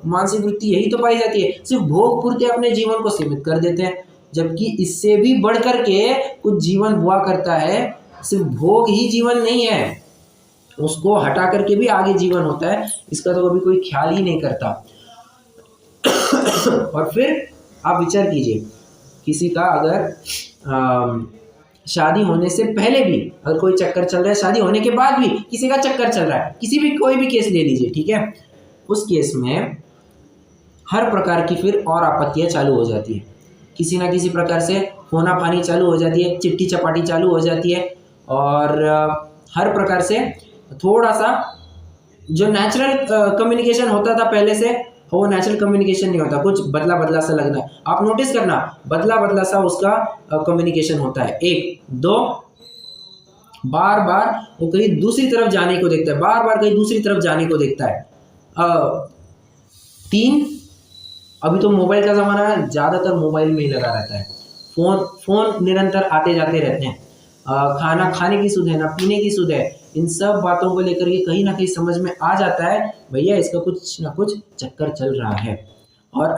मानसिक वृत्ति यही तो पाई जाती है, सिर्फ भोग पूर्ति अपने जीवन को सीमित कर देते हैं, जबकि इससे भी बढ़ करके कुछ जीवन हुआ करता है। सिर्फ भोग ही जीवन नहीं है, उसको हटा करके भी आगे जीवन होता है, इसका तो कभी कोई ख्याल ही नहीं करता। और फिर आप विचार कीजिए, किसी का अगर शादी होने से पहले भी अगर कोई चक्कर चल रहा है, शादी होने के बाद भी किसी का चक्कर चल रहा है, कोई भी केस ले लीजिए, ठीक है, उस केस में हर प्रकार की फिर और आपत्तियां चालू हो जाती है, किसी ना किसी प्रकार से होना पानी चालू हो जाती है, चिट्ठी चपाटी चालू हो जाती है, और हर प्रकार से थोड़ा सा जो नेचुरल कम्युनिकेशन होता था पहले से, वो नेचुरल कम्युनिकेशन नहीं होता, कुछ बदला सा लगना है। आप नोटिस करना, बदला सा उसका कम्युनिकेशन होता है। 1 2 बार बार वो कहीं दूसरी तरफ जाने को देखता है, बार बार कहीं दूसरी तरफ जाने को देखता है। 3, अभी तो मोबाइल का ज़माना है, ज़्यादातर मोबाइल में ही लगा रहता है। फ़ोन निरंतर आते जाते रहते हैं। खाना खाने की सुध है ना पीने की सुध है। इन सब बातों को लेकर के कहीं ना कहीं समझ में आ जाता है भैया इसका कुछ ना कुछ चक्कर चल रहा है। और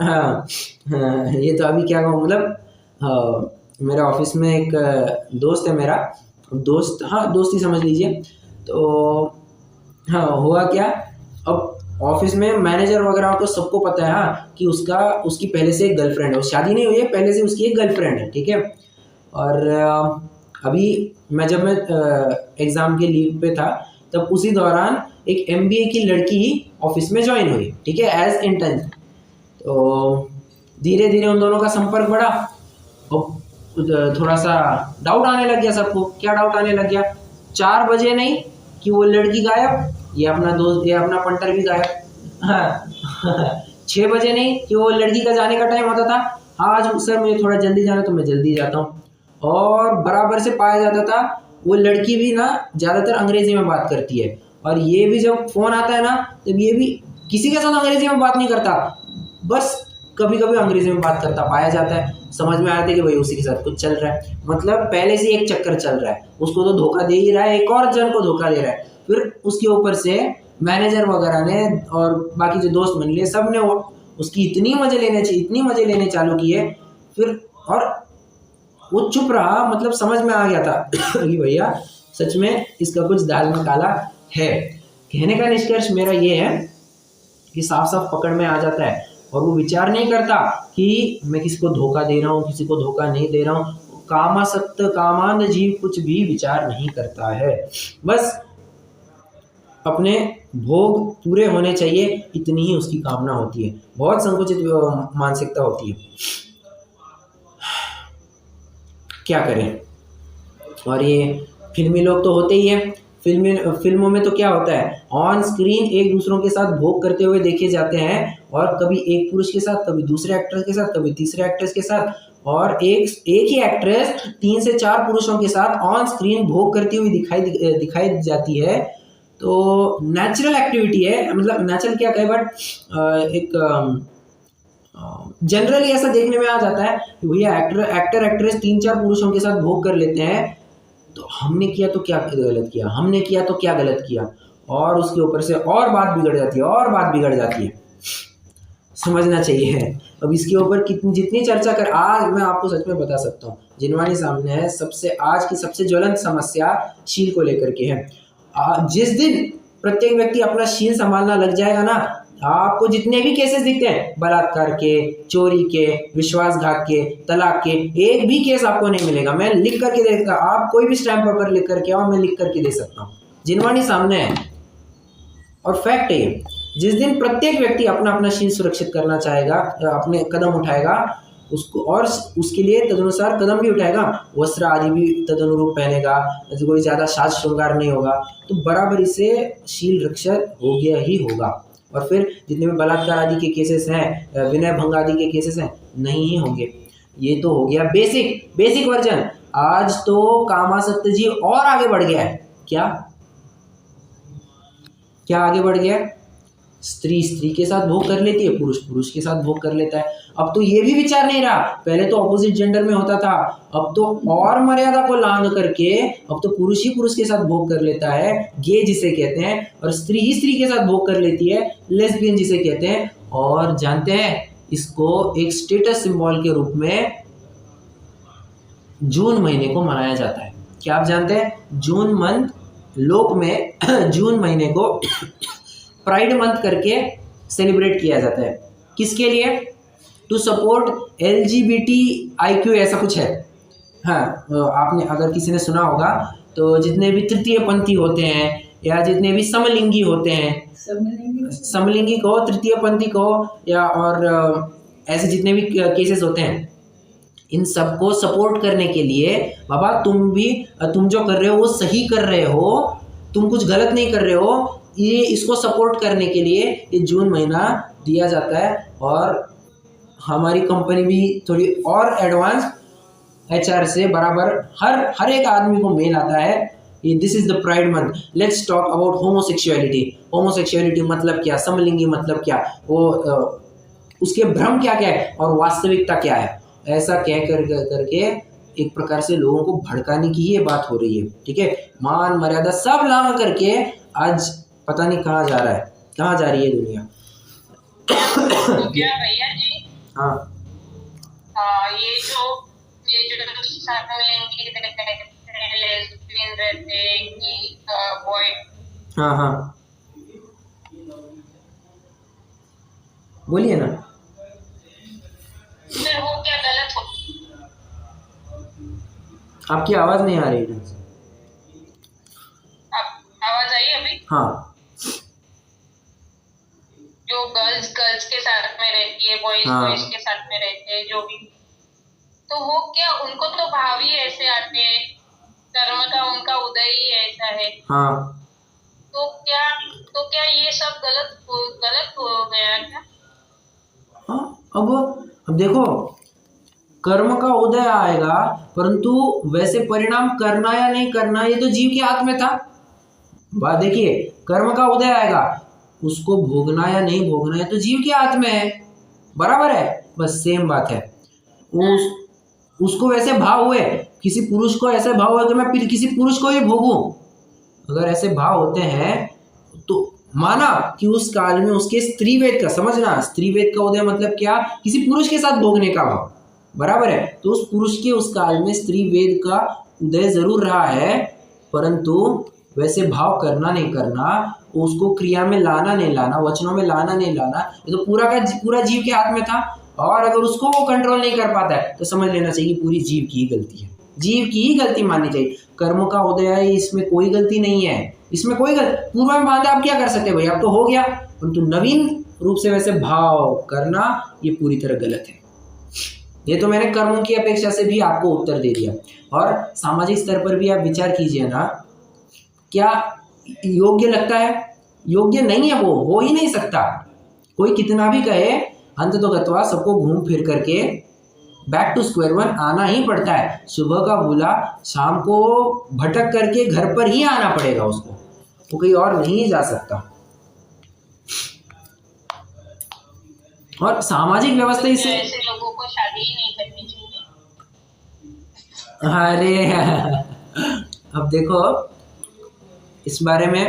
ये तो अभी क्या कहूँ, मतलब मेरे ऑफिस में एक दोस्त है मेरा, दोस्त, हाँ दोस्त ही समझ लीजिए। तो हाँ हुआ क्या, अब ऑफिस में मैनेजर वगैरह को सबको पता है हाँ कि उसकी पहले से एक गर्लफ्रेंड है, शादी नहीं हुई है, पहले से उसकी एक गर्लफ्रेंड है, ठीक है। और अभी जब मैं एग्ज़ाम के लीव पे था तब उसी दौरान एक MBA की लड़की ऑफिस में ज्वाइन हुई, ठीक है, एज इंटर्न। तो धीरे धीरे उन दोनों का संपर्क बढ़ा और थोड़ा सा डाउट आने लग गया सबको। क्या डाउट आने लग गया, 4 बजे नहीं कि वो लड़की गायब, ये अपना दोस्त, ये अपना पंटर भी गायब। हाँ 6 बजे नहीं कि वो लड़की का जाने का टाइम होता था, हाँ आज सर मुझे थोड़ा जल्दी जाना तो मैं जल्दी जाता हूँ। और बराबर से पाया जाता था वो लड़की भी ना ज़्यादातर अंग्रेजी में बात करती है, और ये भी जब फ़ोन आता है ना तब ये भी किसी के साथ अंग्रेजी में बात नहीं करता, बस कभी कभी अंग्रेजी में बात करता पाया जाता है। समझ में आता है कि भाई उसी के साथ कुछ चल रहा है, मतलब पहले से एक चक्कर चल रहा है, उसको तो धोखा दे ही रहा है, एक और जन को धोखा दे रहा है। फिर उसके ऊपर से मैनेजर वगैरह ने और बाकी जो दोस्त बन लिए सब ने उसकी इतनी मजे लेने चालू किए। फिर और वो चुप रहा, मतलब समझ में आ गया था कि भैया सच में इसका कुछ दाल में काला है। कहने का निष्कर्ष मेरा ये है कि साफ साफ पकड़ में आ जाता है और वो विचार नहीं करता कि मैं किसी को धोखा दे रहा हूँ, किसी को धोखा नहीं दे रहा हूँ। कामासक्त कामांध जीव कुछ भी विचार नहीं करता है, बस अपने भोग पूरे होने चाहिए इतनी ही उसकी कामना होती है। बहुत संकुचित मानसिकता होती है, क्या करें। और ये फिल्मी लोग तो होते ही हैं। फिल्मों में तो क्या होता है, ऑन स्क्रीन एक दूसरों के साथ भोग करते हुए देखे जाते हैं, और कभी एक पुरुष के साथ, कभी दूसरे एक्ट्रेस के साथ, कभी तीसरे एक्ट्रेस के साथ, और एक ही एक्ट्रेस 3 से 4 पुरुषों के साथ ऑन स्क्रीन भोग करती हुई दिखाई जाती है। तो नेचुरल एक्टिविटी है, मतलब नेचुरल क्या कहे, बट एक जनरली ऐसा देखने में आ जाता है कि भैया एक्टर एक्ट्रेस 3-4 पुरुषों के साथ भोग कर लेते हैं, तो हमने किया तो क्या गलत किया, हमने किया तो क्या गलत किया, और उसके ऊपर से और बात बिगड़ जाती है, समझना चाहिए। अब इसके ऊपर जितनी चर्चा कर, आज मैं आपको सच में बता सकता हूँ, जिनवानी सामने है आज की सबसे ज्वलंत समस्या शील को लेकर के है। जिस दिन प्रत्येक व्यक्ति अपना शील संभालना लग जाएगा ना, आपको जितने भी केसेस दिखते हैं, बलात्कार के, चोरी के, विश्वासघात के, तलाक के, एक भी केस आपको नहीं मिलेगा। मैं लिख करके देता, आप कोई भी स्टैम्प पेपर लिख करके आओ, मैं लिख करके दे सकता हूँ, जिनवानी सामने है और फैक्ट है ये। जिस दिन प्रत्येक व्यक्ति अपना अपना शील सुरक्षित करना चाहेगा, अपने कदम उठाएगा उसको, और उसके लिए तदनुसार कदम भी उठाएगा, वस्त्र आदि भी तदनुरूप पहनेगा, कोई ज़्यादा साज श्रृंगार नहीं होगा, तो बराबरी से शील रक्षा हो गया ही होगा। और फिर जितने भी बलात्कार आदि के केसेस हैं, विनय भंग आदि के केसेस हैं, नहीं ही होंगे। ये तो हो गया बेसिक वर्जन। आज तो कामासक्त जीव और आगे बढ़ गया है। क्या आगे बढ़ गया? स्त्री के साथ भोग कर लेती है, पुरुष के साथ भोग कर लेता है। अब तो ये भी विचार नहीं रहा, पहले तो ऑपोजिट जेंडर में होता था, अब तो और मर्यादा को लांघ करके अब तो पुरुष ही पुरुष के साथ भोग कर लेता है, गे जिसे कहते हैं, और स्त्री ही स्त्री के साथ भोग कर लेती है, लेस्बियन जिसे कहते हैं। और जानते हैं, इसको एक स्टेटस सिंबल के रूप में जून महीने को मनाया जाता है। क्या आप जानते हैं? जून मंथ लोक में जून महीने को प्राइड मंथ करके सेलिब्रेट किया जाता है। किसके लिए? टू सपोर्ट LGBTIQ, ऐसा कुछ है। हाँ, आपने अगर किसी ने सुना होगा तो जितने भी तृतीय पंथी होते हैं या जितने भी समलिंगी होते हैं, समलिंगी को, तृतीय पंथी को, या और ऐसे जितने भी केसेस होते हैं, इन सबको सपोर्ट करने के लिए, बाबा तुम जो कर रहे हो वो सही कर रहे हो, तुम कुछ गलत नहीं कर रहे हो, ये इसको सपोर्ट करने के लिए ये जून महीना दिया जाता है। और हमारी कंपनी भी थोड़ी और एडवांस HR से बराबर हर एक आदमी को मेल आता है this is the pride month, let's talk about homosexuality. Homosexuality मतलब क्या, समलिंगी मतलब क्या, वो उसके भ्रम क्या क्या है और वास्तविकता क्या है, ऐसा कह करके एक प्रकार से लोगों को भड़काने की ये बात हो रही है। ठीक है, मान मर्यादा सब लांघ करके आज पता नहीं कहाँ जा रहा है, कहाँ जा रही है दुनिया। तो क्या भैया जी, हाँ ये जो समलिंगी लेस्बियन रहते कि बॉय, हाँ हाँ बोलिए ना। फिर वो क्या गलत हो? आपकी आवाज नहीं आ रही ढंग से। आवाज आई अभी? हाँ जो गर्ल्स के साथ में रहती है, बॉयज हाँ बॉयज के साथ में रहते हैं जो भी, तो वो क्या, उनको तो भाव ही ऐसे आते हैं, कर्म का उनका उदय ही ऐसा है, हाँ तो क्या ये सब गलत हो गया क्या? हाँ। अब देखो, कर्म का उदय आएगा, परंतु वैसे परिणाम करना या नहीं करना ये तो जीव के हाथ में था। बात देखिए, कर्म का उदय आएगा, उसको भोगना या नहीं भोगना ये तो जीव के हाथ में है, बराबर है, बस सेम बात है। उसको वैसे भाव हुए, किसी पुरुष को ऐसे भाव हुए कि मैं किसी पुरुष को ही भोगूं, अगर ऐसे भाव होते हैं तो माना कि उस काल में उसके स्त्रीवेद का, समझना स्त्रीवेद का उदय मतलब क्या, किसी पुरुष के साथ भोगने का भाव, बराबर है, तो उस पुरुष के उस काल में स्त्रीवेद का उदय जरूर रहा है, परंतु वैसे भाव करना नहीं करना, उसको क्रिया में लाना नहीं लाना, वचनों में लाना नहीं लाना, ये तो पूरा जीव के हाथ में था। और अगर उसको वो कंट्रोल नहीं कर पाता है तो समझ लेना चाहिए पूरी जीव की ही गलती है, जीव की ही गलती माननी चाहिए। कर्म का उदय है, इसमें कोई गलती नहीं है, इसमें कोई गलती, पूर्व में बांधे आप क्या कर सकते हैं भाई, अब तो हो गया, परंतु नवीन रूप से वैसे भाव करना ये पूरी तरह गलत है। ये तो मैंने कर्मों की अपेक्षा से भी आपको उत्तर दे दिया। और सामाजिक स्तर पर भी आप विचार कीजिए ना, क्या योग्य लगता है? योग्य नहीं है, वो हो ही नहीं सकता। कोई कितना भी कहे, अंत तो गत्वा सबको घूम फिर करके बैक टू स्क्वायर वन आना ही पड़ता है। सुबह का भूला शाम को भटक करके घर पर ही आना पड़ेगा उसको, वो कहीं और नहीं जा सकता। और सामाजिक व्यवस्था इसे, ऐसे लोगों को शादी ही नहीं करनी चाहिए। अरे अब देखो इस बारे में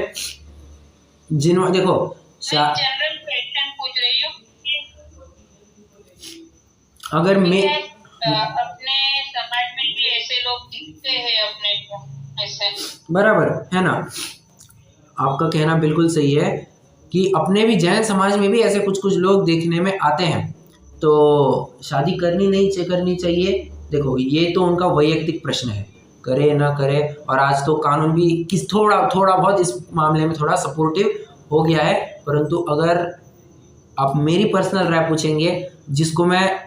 देखो जनरल क्वेश्चन पूछ रही हूँ, अगर मैं अपने समाज में भी ऐसे लोग दिखते हैं अपने को ऐसे, बराबर है ना, आपका कहना बिल्कुल सही है कि अपने भी जैन समाज में भी ऐसे कुछ लोग देखने में आते हैं। तो शादी करनी नहीं करनी चाहिए, देखो ये तो उनका वैयक्तिक प्रश्न है, करे ना करे। और आज तो कानून भी थोड़ा बहुत इस मामले में थोड़ा सपोर्टिव हो गया है, परंतु अगर आप मेरी पर्सनल राय पूछेंगे, जिसको मैं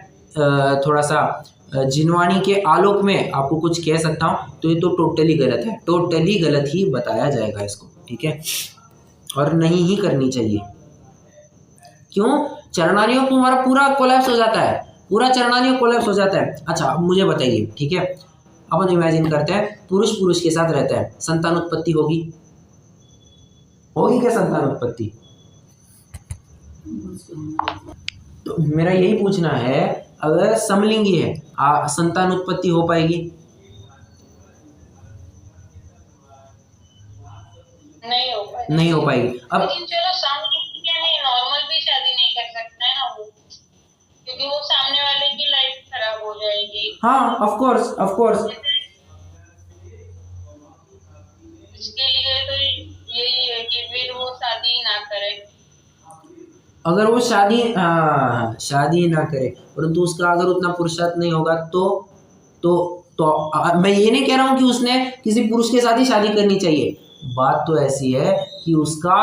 थोड़ा सा जिनवाणी के आलोक में आपको कुछ कह सकता हूँ, तो ये तो टोटली गलत है, टोटली गलत ही बताया जाएगा इसको, ठीक है, और नहीं ही करनी चाहिए। क्यों? चरणारियों को हमारा पूरा कोलैप्स हो जाता है, पूरा चरणारियों कोलैप्स हो जाता है। अच्छा अब मुझे बताइए, ठीक है, अपन इमेजिन करते हैं पुरुष के साथ रहता है, संतान उत्पत्ति होगी क्या संतान उत्पत्ति? तो मेरा यही पूछना है, अगर समलिंगी है संतान उत्पत्ति हो पाएगी? नहीं हो पाएगी। अब लेकिन चलो समलिंगी क्या नहीं, नॉर्मल भी शादी नहीं कर सकता है ना वो, क्योंकि वो सामने वाले की लाइफ खराब हो जाएगी। हाँ ऑफ कोर्स इसके लिए तो यही है कि फिर वो शादी ना करे। अगर वो शादी ना करे, परंतु उसका अगर उतना पुरुषार्थ नहीं होगा तो मैं ये नहीं कह रहा हूँ कि उसने किसी पुरुष के साथ ही शादी करनी चाहिए। बात तो ऐसी है कि उसका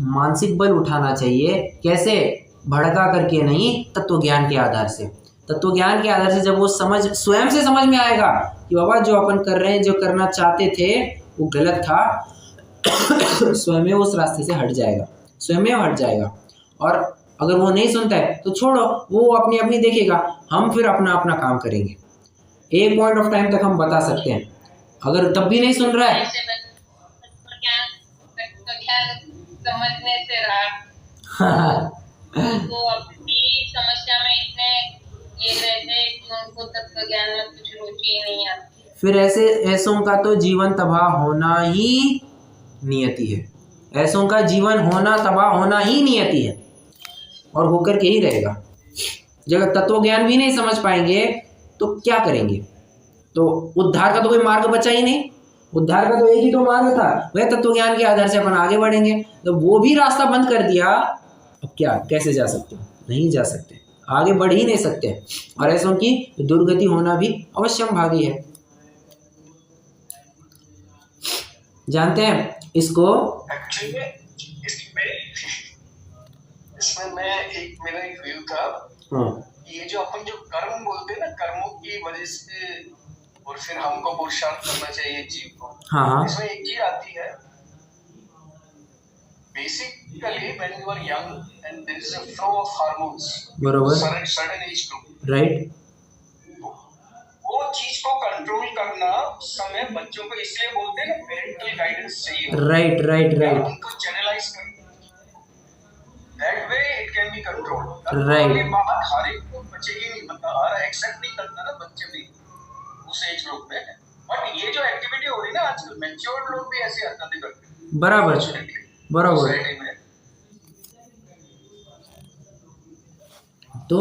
मानसिक बल उठाना चाहिए। कैसे? भड़का करके नहीं, तत्व ज्ञान के आधार से। तत्व ज्ञान के आधार से जब वो स्वयं से समझ में आएगा कि बाबा जो अपन कर रहे हैं, जो करना चाहते थे वो गलत था, स्वयं उस रास्ते से हट जाएगा। और अगर वो नहीं सुनता है तो छोड़ो, वो अपनी देखेगा, हम फिर अपना काम करेंगे। एक पॉइंट ऑफ टाइम तक हम बता सकते हैं, अगर तब भी नहीं सुन रहा है, ज्ञान समझने से रहा, तो अपनी समस्या में इतने ये रहते हैं कि उनको तत्व ज्ञान में कुछ रुचि ही नहीं आती। फिर ऐसों का तो जीवन तबाह होना ही नियति है। ऐसों का जीवन होना तबाह होना ही नियति है और होकर के ही रहेगा। जब तत्व ज्ञान भी नहीं समझ पाएंगे तो क्या करेंगे? तो उद्धार का तो कोई मार्ग बचा ही नहीं। उद्धार का तो एक ही तो मार्ग था, वह तत्व ज्ञान के आधार से अपन आगे बढ़ेंगे। तो वो भी रास्ता बंद कर दिया, अब क्या, कैसे जा सकते? नहीं जा सकते, आगे बढ़ ही नहीं सकते। और ऐसों की दुर्गति होना भी अवश्यम भावी है। जानते हैं इसको? एक्चुअली इसमें मेरा एक व्यू था, ये जो अपन जो कर्म बोलते हैं ना, कर्मों की वजह से और फिर हमको पुरुषार्थ करना चाहिए जीव को। हाँ, इसमें एक चीज आती है, basically when you are young and there is a flow of hormones, बरोबर, सडन एज ग्रुप, राइट। वो चीज को कंट्रोल करना समय बच्चों को इसलिए बोलते हैं ना, पेरेंटल गाइडेंस चाहिए। राइट। उनको चैनलाइज कर, that way it can be controlled। Right। ये बात हर एक को बचेगी नहीं, मतलब हर एक्सेप्ट नहीं करता ना बच्चे भी उस एज ग्रुप में। बट ये जो एक्टिविटी हो रही है ना आजकल, मैच्योर्ड लोग भी ऐसी हरकतें करते हैं। बराबर। सोसाइटी में। तो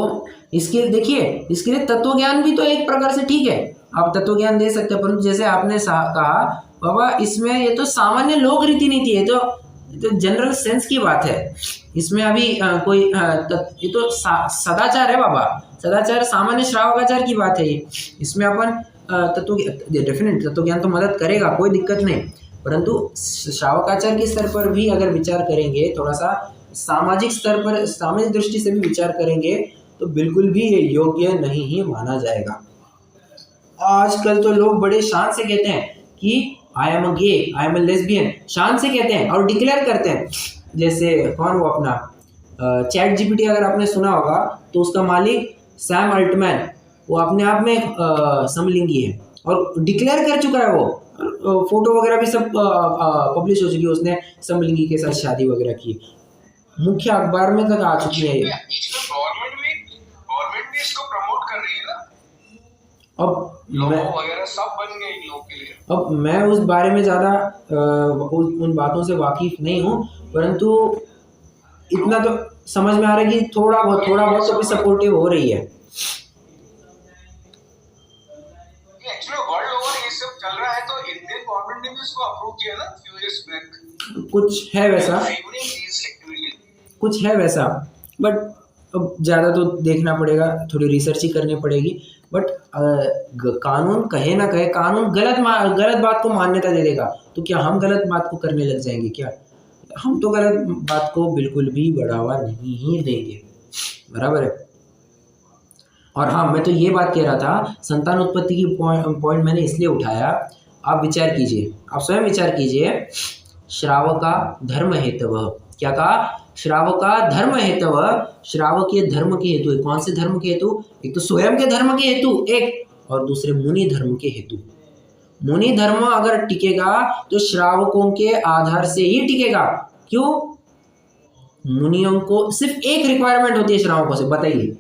इसके देखिए, इसके लिए तत्व ज्ञान भी तो एक प्रकार से ठीक है, आप तत्व ज्ञान दे सकते हैं, परंतु जैसे आपने कहा बाबा, इसमें ये तो सामान्य लोक रीति नीति है, तो जनरल सेंस की बात है। इसमें अभी कोई ये तो सदाचार है बाबा, सदाचार सामान्य श्रावकाचार की बात है ये। इसमें अपन डेफिनेट तत्व ज्ञान तो मदद करेगा, कोई दिक्कत नहीं, परंतु श्रावकाचार के स्तर पर भी अगर विचार करेंगे, थोड़ा सा सामाजिक स्तर पर, सामाजिक दृष्टि से भी विचार करेंगे, तो बिल्कुल भी ये योग्य नहीं ही माना जाएगा। आजकल तो लोग बड़े शान से कहते हैं कि I am a gay, I am a lesbian, शान से कहते हैं और डिक्लेयर करते हैं। जैसे कौन वो अपना चैट जीपीटी अगर आपने सुना होगा, तो उसका मालिक सैम अल्टमैन, वो अपने आप में समलिंगी है और डिक्लेयर कर चुका है। वो फोटो वगैरह भी सब पब्लिश हो चुकी है, उसने समलिंगी के साथ शादी वगैरह की, मुख्य अखबार में तक आ चुकी है। गवर्नमेंट भी इसको प्रमोट कर रही है ना, अब लोगों वगैरह सब बन गए इन लोगों के लिए। अब मैं उस बारे में ज़्यादा उन बातों से वाकिफ नहीं हूँ, परंतु इतना तो समझ में आ रहा है कि थोड़ा बहुत तो भी सपोर्टिव हो रही है। एक्चुअली वर्ल्ड ओवर ये सब चल रहा है, तो इंडियन गवर्नमेंट ने भी इसको अप्रूव किया ना फ्यू इयर्स बैक। कुछ है वैसा, बट अब ज़्यादा तो देखना पड़ेगा, थोड़ी रिसर्च ही करनी पड़ेगी। बट कानून कहे ना कहे, कानून गलत बात को मान्यता दे देगा, तो क्या हम गलत बात को करने लग जाएंगे क्या? हम तो गलत बात को बिल्कुल भी बढ़ावा नहीं ही देंगे, बराबर है। और हाँ, मैं तो ये बात कह रहा था, संतान उत्पत्ति की पॉइंट मैंने इसलिए उठाया, आप विचार कीजिए, आप स्वयं विचार कीजिए। श्रावका धर्म हेतव, क्या कहा? श्रावका धर्म हेतव, श्रावकीय धर्म के हेतु। कौन से धर्म के हेतु? एक तो स्वयं के धर्म के हेतु एक, और दूसरे मुनि धर्म के हेतु। मुनि धर्म अगर टिकेगा तो श्रावकों के आधार से ही टिकेगा। क्यों? मुनियों को सिर्फ एक रिक्वायरमेंट होती है श्रावकों से, बताइए।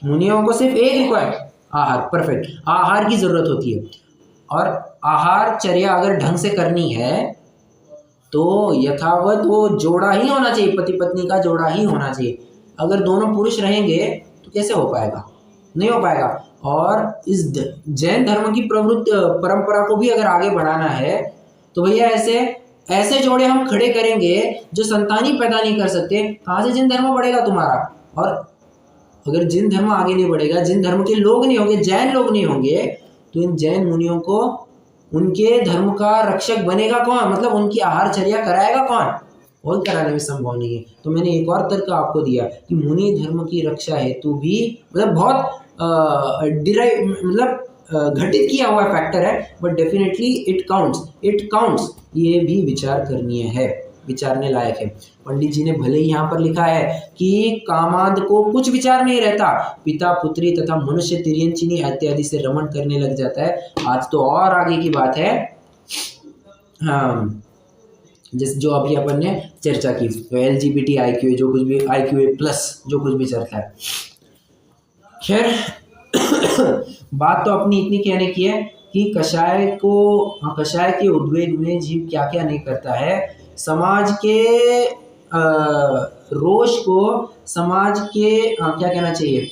मुनियों को सिर्फ एक रिक्वायरमेंट, आहार, परफेक्ट, आहार की जरूरत होती है। और आहार चर्या अगर ढंग से करनी है तो यथावत वो जोड़ा ही होना चाहिए, पति पत्नी का जोड़ा ही होना चाहिए। अगर दोनों पुरुष रहेंगे तो कैसे हो पाएगा? नहीं हो पाएगा। और इस जैन धर्म की परंपरा को भी अगर आगे बढ़ाना है तो भैया ऐसे जोड़े हम खड़े करेंगे जो संतान ही पैदा नहीं कर सकते, कहाँ से जिन धर्म बढ़ेगा तुम्हारा? और अगर जिन धर्म आगे नहीं बढ़ेगा, जिन धर्म के लोग नहीं होंगे, जैन लोग नहीं होंगे, तो इन जैन मुनियों को उनके धर्म का रक्षक बनेगा कौन? मतलब उनकी आहारचर्या कराएगा कौन? और कराने में संभव नहीं है। तो मैंने एक और तर्क आपको दिया कि मुनि धर्म की रक्षा हेतु भी मतलब बहुत घटित किया हुआ फैक्टर है, बट डेफिनेटली इट काउंट्स। ये भी विचार करनीय है, विचारने लायक है। पंडित जी ने भले ही यहाँ पर लिखा है कि कामाद को कुछ विचार नहीं रहता, पिता पुत्री तथा मनुष्य तिर्यंचिनी इत्यादि से रमण करने लग जाता है। आज तो और आगे की बात है। हाँ, जैसे जो अभी अपन ने चर्चा की, तो LGBTIQA जो कुछ भी IQA+ जो कुछ भी चलता है। खैर बात तो अपनी इतनी कहने की है कि कषाय के उद्वेग में जीव क्या क्या नहीं करता है, समाज के रोष को, समाज के क्या कहना चाहिए,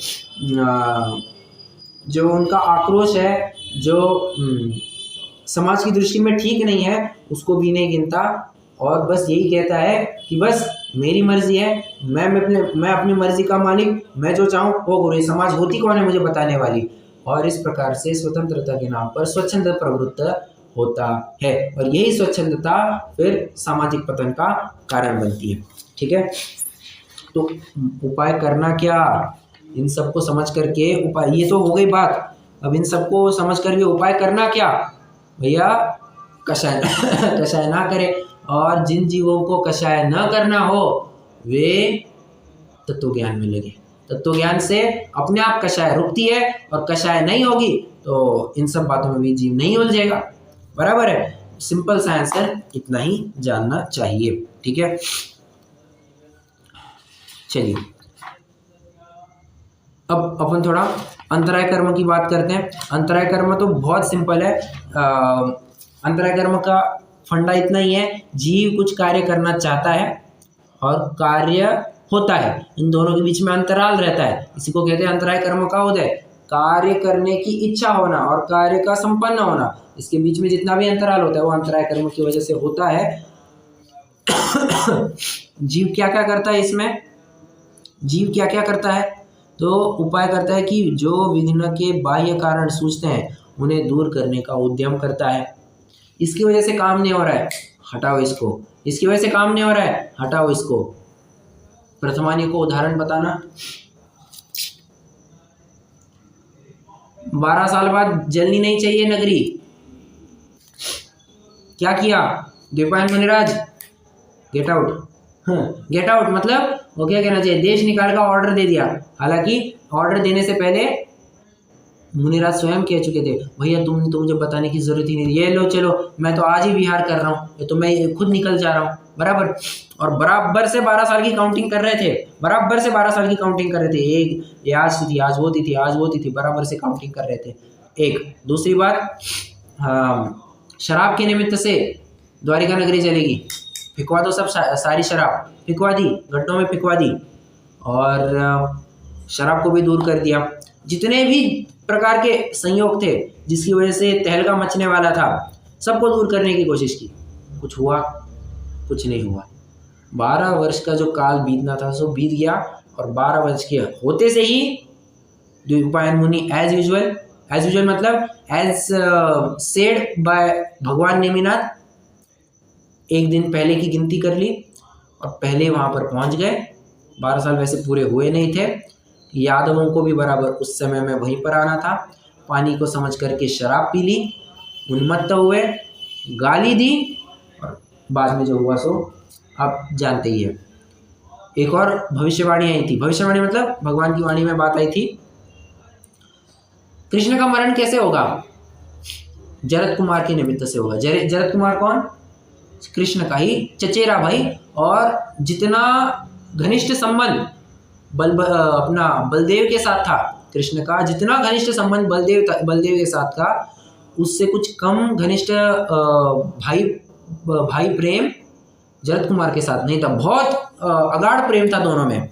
जो उनका आक्रोश है, जो समाज की दृष्टि में ठीक नहीं है, उसको भी नहीं गिनता और बस यही कहता है कि बस मेरी मर्जी है, मैं अपनी मर्जी का मालिक, मैं जो चाहूँ वो करूँ, समाज होती कौन है मुझे बताने वाली। और इस प्रकार से स्वतंत्रता के नाम पर स्वच्छंद प्रवृत्त होता है और यही स्वच्छंदता फिर सामाजिक पतन का कारण बनती है। ठीक है, तो उपाय करना क्या, इन सबको समझ करके उपाय, ये तो हो गई बात। अब इन सबको समझ करके उपाय करना क्या भैया, कषाय कषाय ना करें, और जिन जीवों को कषाय न करना हो वे तत्व ज्ञान में लगे। तत्व ज्ञान से अपने आप कषाय रुकती है और कषाय नहीं होगी तो इन सब बातों में भी जीव नहीं उलझेगा। बराबर है, सिंपल सा आंसर इतना ही जानना चाहिए। ठीक है, चलिए अब अपन थोड़ा अंतराय कर्म की बात करते हैं। अंतराय कर्म तो बहुत सिंपल है। अंतराय कर्म का फंडा इतना ही है, जीव कुछ कार्य करना चाहता है और कार्य होता है, इन दोनों के बीच में अंतराल रहता है, इसी को कहते हैं अंतराय कर्म का उदय। कार्य करने की इच्छा होना और कार्य का संपन्न होना, इसके बीच में जितना भी अंतराल होता है वो अंतराय कर्म की वजह से होता है। जीव क्या क्या करता है इसमें, जीव क्या क्या करता है, तो उपाय करता है कि जो विघ्न के बाह्य कारण सूझते हैं उन्हें दूर करने का उद्यम करता है। इसकी वजह से काम नहीं हो रहा है, हटाओ इसको, इसकी वजह से काम नहीं हो रहा है, हटाओ इसको। प्रथमानी को उदाहरण बताना, 12 साल बाद जलनी नहीं चाहिए नगरी, क्या किया द्वीपायन मुनिराज, गेट आउट। गेट आउट मतलब वो क्या कहना चाहिए, देश निकाल का ऑर्डर दे दिया। हालांकि ऑर्डर देने से पहले मुनिराज स्वयं कह चुके थे, भैया तुमने तो मुझे बताने की जरूरत ही नहीं, ये लो चलो मैं तो आज ही विहार कर रहा हूँ, तो मैं खुद निकल जा रहा हूँ। बराबर, और बराबर से 12 साल की काउंटिंग कर रहे थे, बराबर से 12 साल की काउंटिंग कर रहे थे। एक ये आज थी, आज वो थी, आज वो थी, बराबर से काउंटिंग कर रहे थे। एक दूसरी बात, शराब के निमित्त से द्वारिका नगरी चलेगी, फिकवा दो सब, सारी शराब फिकवा दी, गड्ढों में फिकवा दी और शराब को भी दूर कर दिया। जितने भी प्रकार के संयोग थे जिसकी वजह से तहलका मचने वाला था, सबको दूर करने की कोशिश की, कुछ हुआ, कुछ नहीं हुआ। 12 वर्ष का जो काल बीतना था सो बीत गया और 12 वर्ष के होते से ही द्वीपायन मुनि एज यूजुअल मतलब एज सेड बाय भगवान नेमिनाथ, एक दिन पहले की गिनती कर ली और पहले वहाँ पर पहुँच गए। 12 साल वैसे पूरे हुए नहीं थे, यादवों को भी बराबर उस समय में वहीं पर आना था। पानी को समझ करके शराब पी ली, उन्मत्त हुए, गाली दी और बाद में जो हुआ सो आप जानते ही है। एक और भविष्यवाणी आई थी, भविष्यवाणी मतलब भगवान की वाणी में बात आई थी, कृष्ण का मरण कैसे होगा, जरत कुमार के निमित्त से होगा। जरत कुमार कौन, कृष्ण का ही चचेरा भाई, और जितना घनिष्ठ संबंध अपना बलदेव के साथ था, कृष्ण का जितना घनिष्ठ संबंध बलदेव के साथ था, उससे कुछ कम घनिष्ठ भाई प्रेम जरत कुमार के साथ नहीं था। बहुत अगाढ़ प्रेम था दोनों में,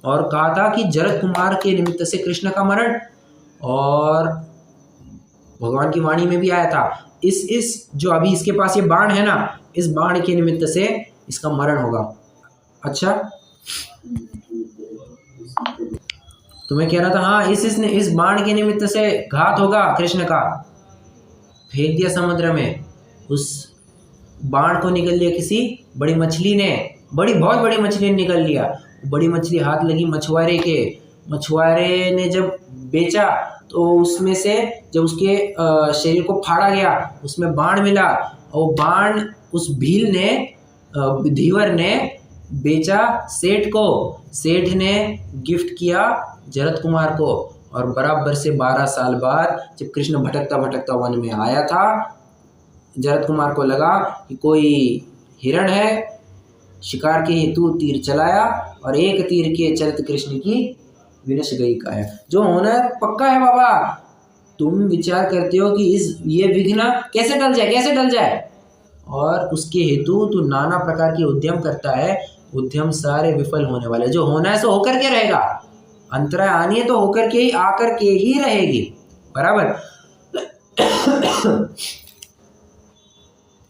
और कहा था कि जरत कुमार के निमित्त से कृष्ण का मरण, और भगवान की वाणी में भी आया था, इस जो अभी इसके पास ये बाण है ना, इस बाण के निमित्त से इसका मरण होगा। अच्छा, तो मैं कह रहा था हाँ, इस बाण के निमित्त से घात होगा कृष्ण का। फेंक दिया समुद्र में, उस बाण को निकल लिया किसी बड़ी मछली ने, बहुत बड़ी मछली ने निकल लिया। बड़ी मछली हाथ लगी मछुआरे के, मछुआरे ने जब बेचा तो उसमें से जब उसके शरीर को फाड़ा गया उसमें बाण मिला, और बाण उस भील ने, धीवर ने बेचा सेठ को, सेठ ने गिफ्ट किया जरत कुमार को। और बराबर से 12 साल बाद जब कृष्ण भटकता भटकता वन में आया था, जरत कुमार को लगा कि कोई हिरण है, शिकार के हेतु तीर चलाया और एक तीर के चलत कृष्ण की विनश गई काया। जो होना है पक्का है बाबा। तुम विचार करते हो कि ये विघ्न कैसे टल जाए और उसके हेतु तू नाना प्रकार के उद्यम करता है। उद्यम सारे विफल होने वाले। जो होना है सो होकर के रहेगा। अंतराय आनी है तो होकर के ही आकर के ही रहेगी, बराबर।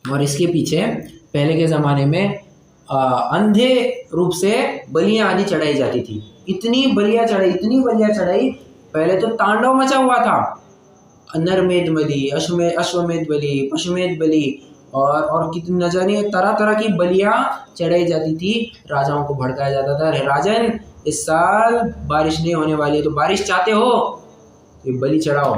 और इसके पीछे पहले के ज़माने में अंधे रूप से बलियां आदि चढ़ाई जाती थी। इतनी बलियां चढ़ाई, पहले तो तांडव मचा हुआ था। नरमेध बलि, अश्वमेध बलि, पशुमेध बलि और कितनी न जाने तरह तरह की बलियां चढ़ाई जाती थी। राजाओं को भड़काया जाता था, राजन इस साल बारिश नहीं होने वाली है तो बारिश चाहते हो तो बलि चढ़ाओ,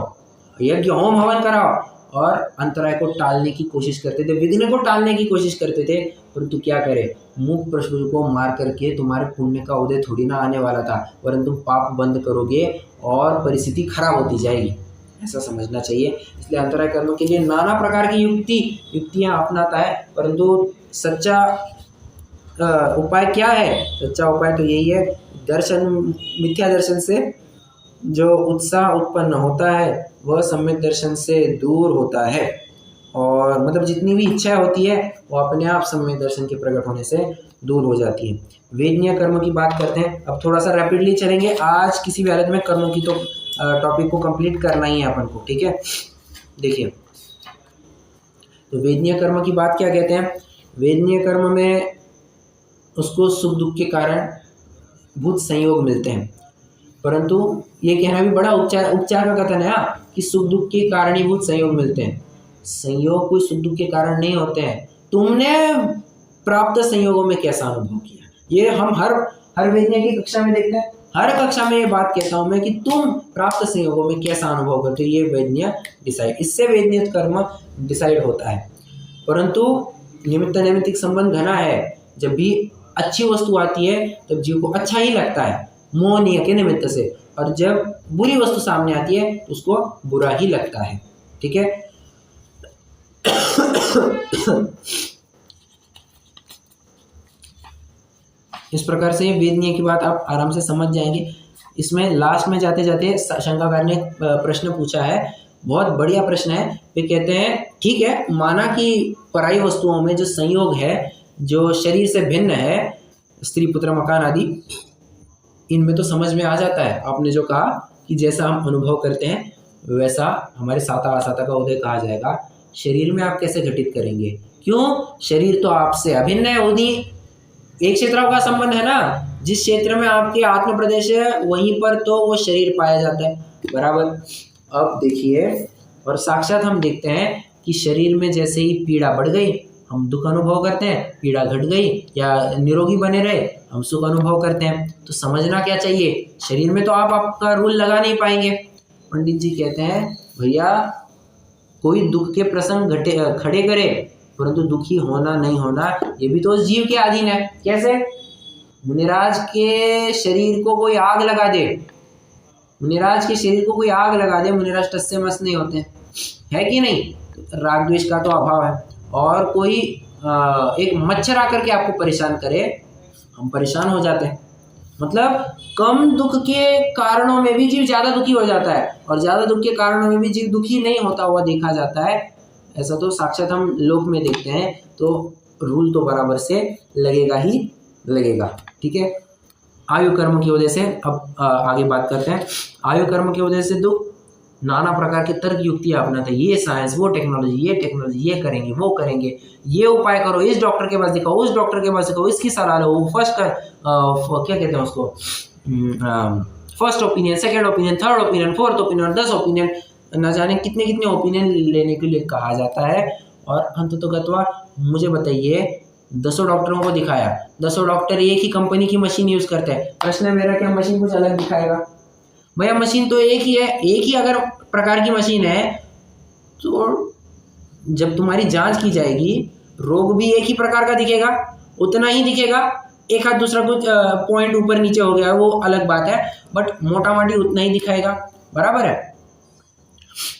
यज्ञ होम हवन कराओ। और अंतराय को टालने की कोशिश करते थे, विघ्न को टालने की कोशिश करते थे। परंतु क्या करे, मूक पशु को मार करके तुम्हारे पुण्य का उदय थोड़ी ना आने वाला था, वरन तुम पाप बंद करोगे और परिस्थिति खराब होती जाएगी, ऐसा समझना चाहिए। इसलिए अंतराय कर्म के लिए नाना प्रकार की युक्तियाँ अपनाता है। परंतु सच्चा उपाय क्या है? सच्चा उपाय तो यही है, मिथ्या दर्शन से जो उत्साह उत्पन्न होता है वह सम्यक दर्शन से दूर होता है। और मतलब जितनी भी इच्छा होती है वो अपने आप सम्यक दर्शन के प्रकट होने से दूर हो जाती है। वेदनीय कर्म की बात करते हैं। अब थोड़ा सा रैपिडली चलेंगे, आज किसी भी हालत में कर्मों की तो टॉपिक को कंप्लीट करना ही है अपन को, ठीक है। देखिए, तो वेदनीय कर्म की बात क्या कहते हैं? वेदनीय कर्म में उसको सुख दुख के कारण भूत संयोग मिलते हैं। परंतु ये कहना भी बड़ा उपचार का कथन है कि सुख दुख के कारणीभूत संयोग मिलते हैं। संयोग कोई सुख दुख के कारण नहीं होते हैं। तुमने प्राप्त संयोगों में कैसा अनुभव किया, ये हम हर वेदनीय की कक्षा में देखते हैं। हर कक्षा में ये बात कहता हूँ मैं कि तुम प्राप्त संयोगों में कैसा अनुभव करते हो, ये वेदनीय डिसाइड, इससे वेदनीय कर्म डिसाइड होता है। परंतु निमित्त नैमित्तिक संबंध घना है। जब भी अच्छी वस्तु आती है तब जीव को अच्छा ही लगता है मोहनीय के निमित्त से, और जब बुरी वस्तु सामने आती है तो उसको बुरा ही लगता है, ठीक है। इस प्रकार से वेदनीय की बात आप आराम से समझ जाएंगे। इसमें लास्ट में जाते जाते शंकाकार ने प्रश्न पूछा है, बहुत बढ़िया प्रश्न है। वे कहते हैं ठीक है, माना कि पराई वस्तुओं में जो संयोग है, जो शरीर से भिन्न है, स्त्री पुत्र मकान आदि, इनमें तो समझ में आ जाता है। आपने जो कहा कि जैसा हम अनुभव करते हैं वैसा हमारे साता आसाता का उदय कहा जाएगा। शरीर में आप कैसे घटित करेंगे? क्यों? शरीर तो आपसे अभिन्न है, उन्हीं एक क्षेत्र का संबंध है ना। जिस क्षेत्र में आपके आत्म प्रदेश है वहीं पर तो वो शरीर पाया जाता है, बराबर। अब देखिए, और साक्षात हम देखते हैं कि शरीर में जैसे ही पीड़ा बढ़ गई हम दुख अनुभव करते हैं, पीड़ा घट गई या निरोगी बने रहे हम सुख अनुभव करते हैं। तो समझना क्या चाहिए, शरीर में तो आप आपका रूल लगा नहीं पाएंगे। पंडित जी कहते हैं भैया कोई दुख के प्रसंग खड़े करे, परंतु दुखी होना नहीं होना ये भी तो उस जीव के अधीन है। कैसे? मुनिराज के शरीर को कोई आग लगा दे, मुनिराज के शरीर को कोई आग लगा दे, मुनिराज टस से मस नहीं होते, है कि नहीं? राग द्वेष का तो अभाव है। और कोई एक मच्छर आकर के आपको परेशान करे, हम परेशान हो जाते हैं। मतलब कम दुख के कारणों में भी जीव ज़्यादा दुखी हो जाता है, और ज़्यादा दुख के कारणों में भी जीव दुखी नहीं होता हुआ देखा जाता है। ऐसा तो साक्षात हम लोक में देखते हैं। तो रूल तो बराबर से लगेगा ही लगेगा, ठीक है। आयु कर्म की वजह से अब आगे बात करते हैं। आयु कर्म की वजह से दुख, नाना प्रकार के तर्क युक्तियाँ अपनाते हैं। ये साइंस, वो टेक्नोलॉजी, ये टेक्नोलॉजी, ये करेंगे, वो करेंगे, ये उपाय करो, इस डॉक्टर के पास दिखाओ, उस डॉक्टर के पास दिखाओ, इसकी सलाह लो, फर्स्ट क्या कहते हैं उसको, first opinion, second opinion, third opinion, fourth opinion, 10 opinion, न जाने कितने कितने ओपिनियन लेने के लिए कहा जाता है। और अंततोगत्वा मुझे बताइए, 10 डॉक्टरों को दिखाया, 10 डॉक्टर एक ही कंपनी की मशीन यूज़ करते हैं। प्रश्न मेरा क्या मशीन कुछ अलग दिखाएगा? भैया मशीन तो एक ही है, एक ही अगर प्रकार की मशीन है तो जब तुम्हारी जांच की जाएगी रोग भी एक ही प्रकार का दिखेगा, उतना ही दिखेगा। एक हाथ दूसरा कुछ पॉइंट ऊपर नीचे हो गया वो अलग बात है, बट मोटा मोटी उतना ही दिखाएगा, बराबर है।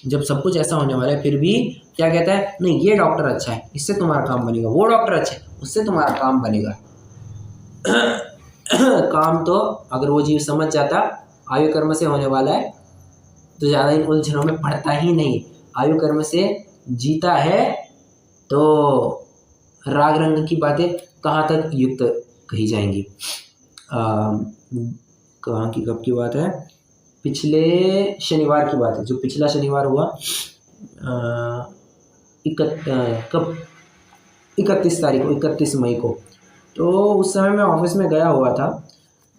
जब सब कुछ ऐसा होने वाला है फिर भी क्या कहता है, नहीं ये डॉक्टर अच्छा है, इससे तुम्हारा काम बनेगा, वो डॉक्टर अच्छा है, उससे तुम्हारा काम बनेगा। काम तो अगर वो जीव समझ जाता आयु कर्म से होने वाला है तो ज़्यादा इन उलझनों में पड़ता ही नहीं। आयु कर्म से जीता है तो राग रंग की बातें कहाँ तक युक्त कही जाएंगी। कहाँ की कब की बात है, पिछले शनिवार की बात है, जो पिछला शनिवार हुआ कब 31 तारीख को, 31 मई को। तो उस समय मैं ऑफिस में गया हुआ था।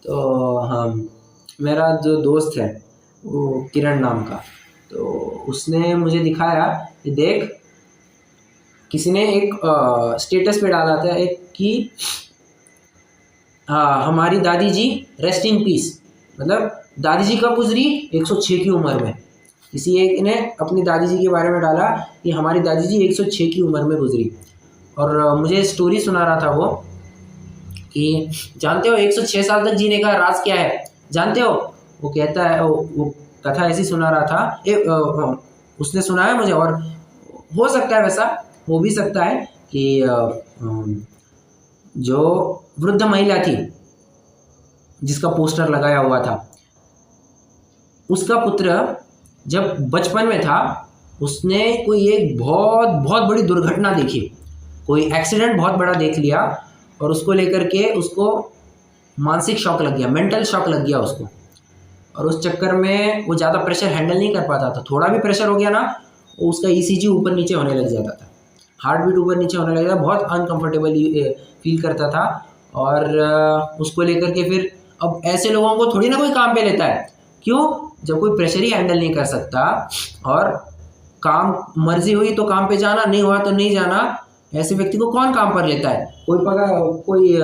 तो हाँ, मेरा जो दोस्त है वो किरण नाम का, तो उसने मुझे दिखाया कि देख, किसी ने एक स्टेटस पे डाला था एक कि हमारी दादी जी रेस्ट इन पीस, मतलब दादी जी कब गुजरी, 106 की उम्र में। किसी एक ने अपनी दादी जी के बारे में डाला कि हमारी दादी जी 106 की उम्र में गुजरी। और मुझे स्टोरी सुना रहा था वो कि जानते हो 106 साल तक जीने का राज क्या है, जानते हो? वो कहता है, वो कथा ऐसी सुना रहा था, उसने सुनाया मुझे। और हो सकता है वैसा हो भी सकता है कि जो वृद्ध महिला थी जिसका पोस्टर लगाया हुआ था, उसका पुत्र जब बचपन में था उसने कोई एक बहुत बहुत बड़ी दुर्घटना देखी, कोई एक्सीडेंट बहुत बड़ा देख लिया और उसको लेकर के उसको मानसिक शॉक लग गया, मेंटल शॉक लग गया उसको। और उस चक्कर में वो ज़्यादा प्रेशर हैंडल नहीं कर पाता था। थोड़ा भी प्रेशर हो गया ना, उसका ईसीजी ऊपर नीचे होने लग जाता था, हार्ट बीट ऊपर नीचे होने लग जाता था, बहुत अनकंफर्टेबल फील करता था। और उसको लेकर के फिर अब ऐसे लोगों को थोड़ी ना कोई काम पे लेता है। क्यों? जब कोई प्रेशर ही हैंडल नहीं कर सकता और काम मर्जी हुई तो काम पे जाना, नहीं हुआ तो नहीं जाना, ऐसे व्यक्ति को कौन काम पर लेता है? कोई कोई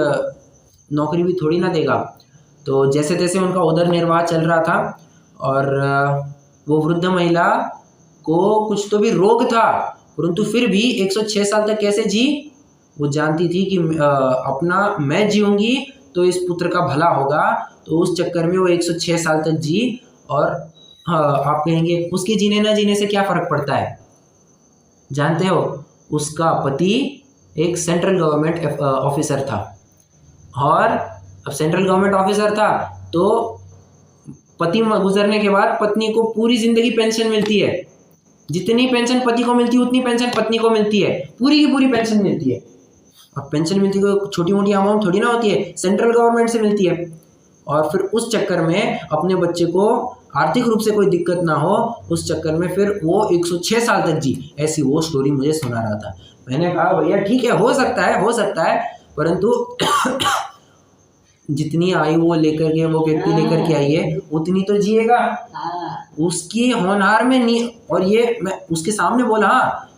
नौकरी भी थोड़ी ना देगा। तो जैसे तैसे उनका उदर निर्वाह चल रहा था और वो वृद्ध महिला को कुछ तो भी रोग था, परंतु फिर भी 106 साल तक कैसे जी? वो जानती थी कि अपना मैं जीऊंगी तो इस पुत्र का भला होगा, तो उस चक्कर में वो 106 साल तक जी। और आप कहेंगे उसके जीने ना जीने से क्या फ़र्क पड़ता है? जानते हो, उसका पति एक सेंट्रल गवर्नमेंट ऑफिसर था, और अब सेंट्रल गवर्नमेंट ऑफिसर था तो पति गुजरने के बाद पत्नी को पूरी ज़िंदगी पेंशन मिलती है। जितनी पेंशन पति को मिलती है उतनी पेंशन पत्नी को मिलती है, पूरी की पूरी पेंशन मिलती है। और पेंशन मिलती है कोई छोटी मोटी अमाउंट थोड़ी ना होती है, सेंट्रल गवर्नमेंट से मिलती है। और फिर उस चक्कर में अपने बच्चे को आर्थिक रूप से कोई दिक्कत ना हो, उस चक्कर में फिर वो 106 साल तक जी। ऐसी वो स्टोरी मुझे सुना रहा था। मैंने कहा भैया ठीक है, हो सकता है, परंतु जितनी आयु वो लेकर के वो व्यक्ति लेकर के आई है उतनी तो जिएगा, उसकी होनहार में नहीं। और ये मैं उसके सामने बोला,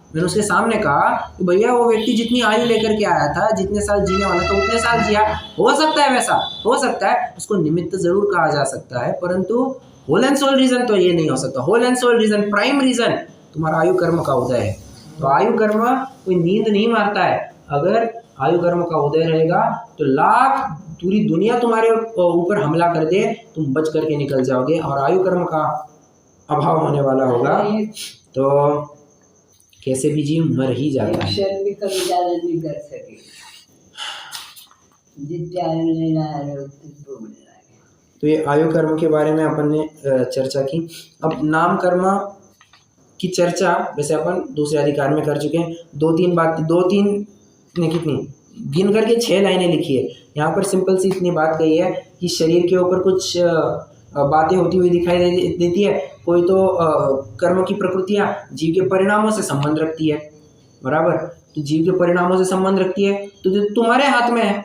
मैंने उसके सामने कहा कि भैया वो व्यक्ति जितनी आयु लेकर के आया था, जितने साल जीने वाला था उतने साल जिया। हो सकता है वैसा, हो सकता है, उसको निमित्त जरूर कहा जा सकता है, परंतु होल एंड सोल रीजन तो ये नहीं हो सकता। Whole and soul reason, prime reason तुम्हारा आयु कर्म का उदय है। तो आयु कर्म कोई नींद नहीं मारता है। अगर आयु कर्म का उदय रहेगा तो लाख पूरी दुनिया तुम्हारे ऊपर हमला कर दे, तुम बच करके निकल जाओगे। और आयु कर्म का अभाव होने वाला होगा तो कैसे भी जीव मर ही जाता है। भी कभी ज्यादा नहीं कर सके, जितने आयु लेना है उतने बोलने लगे। तो ये आयु कर्म के बारे में अपन ने चर्चा की। अब नाम कर्म की चर्चा वैसे अपन दूसरे अधिकार में कर चुके हैं। दो तीन ने कितनी गिन करके 6 लाइनें लिखी है। यहाँ पर सिंपल सी इतनी बात कही है कि शरीर के ऊपर कुछ बातें होती हुई दिखाई देती है। कोई तो कर्म की प्रकृतियाँ जीव के परिणामों से संबंध रखती है, बराबर। तो जीव के परिणामों से संबंध रखती है तो जो तुम्हारे हाथ में है,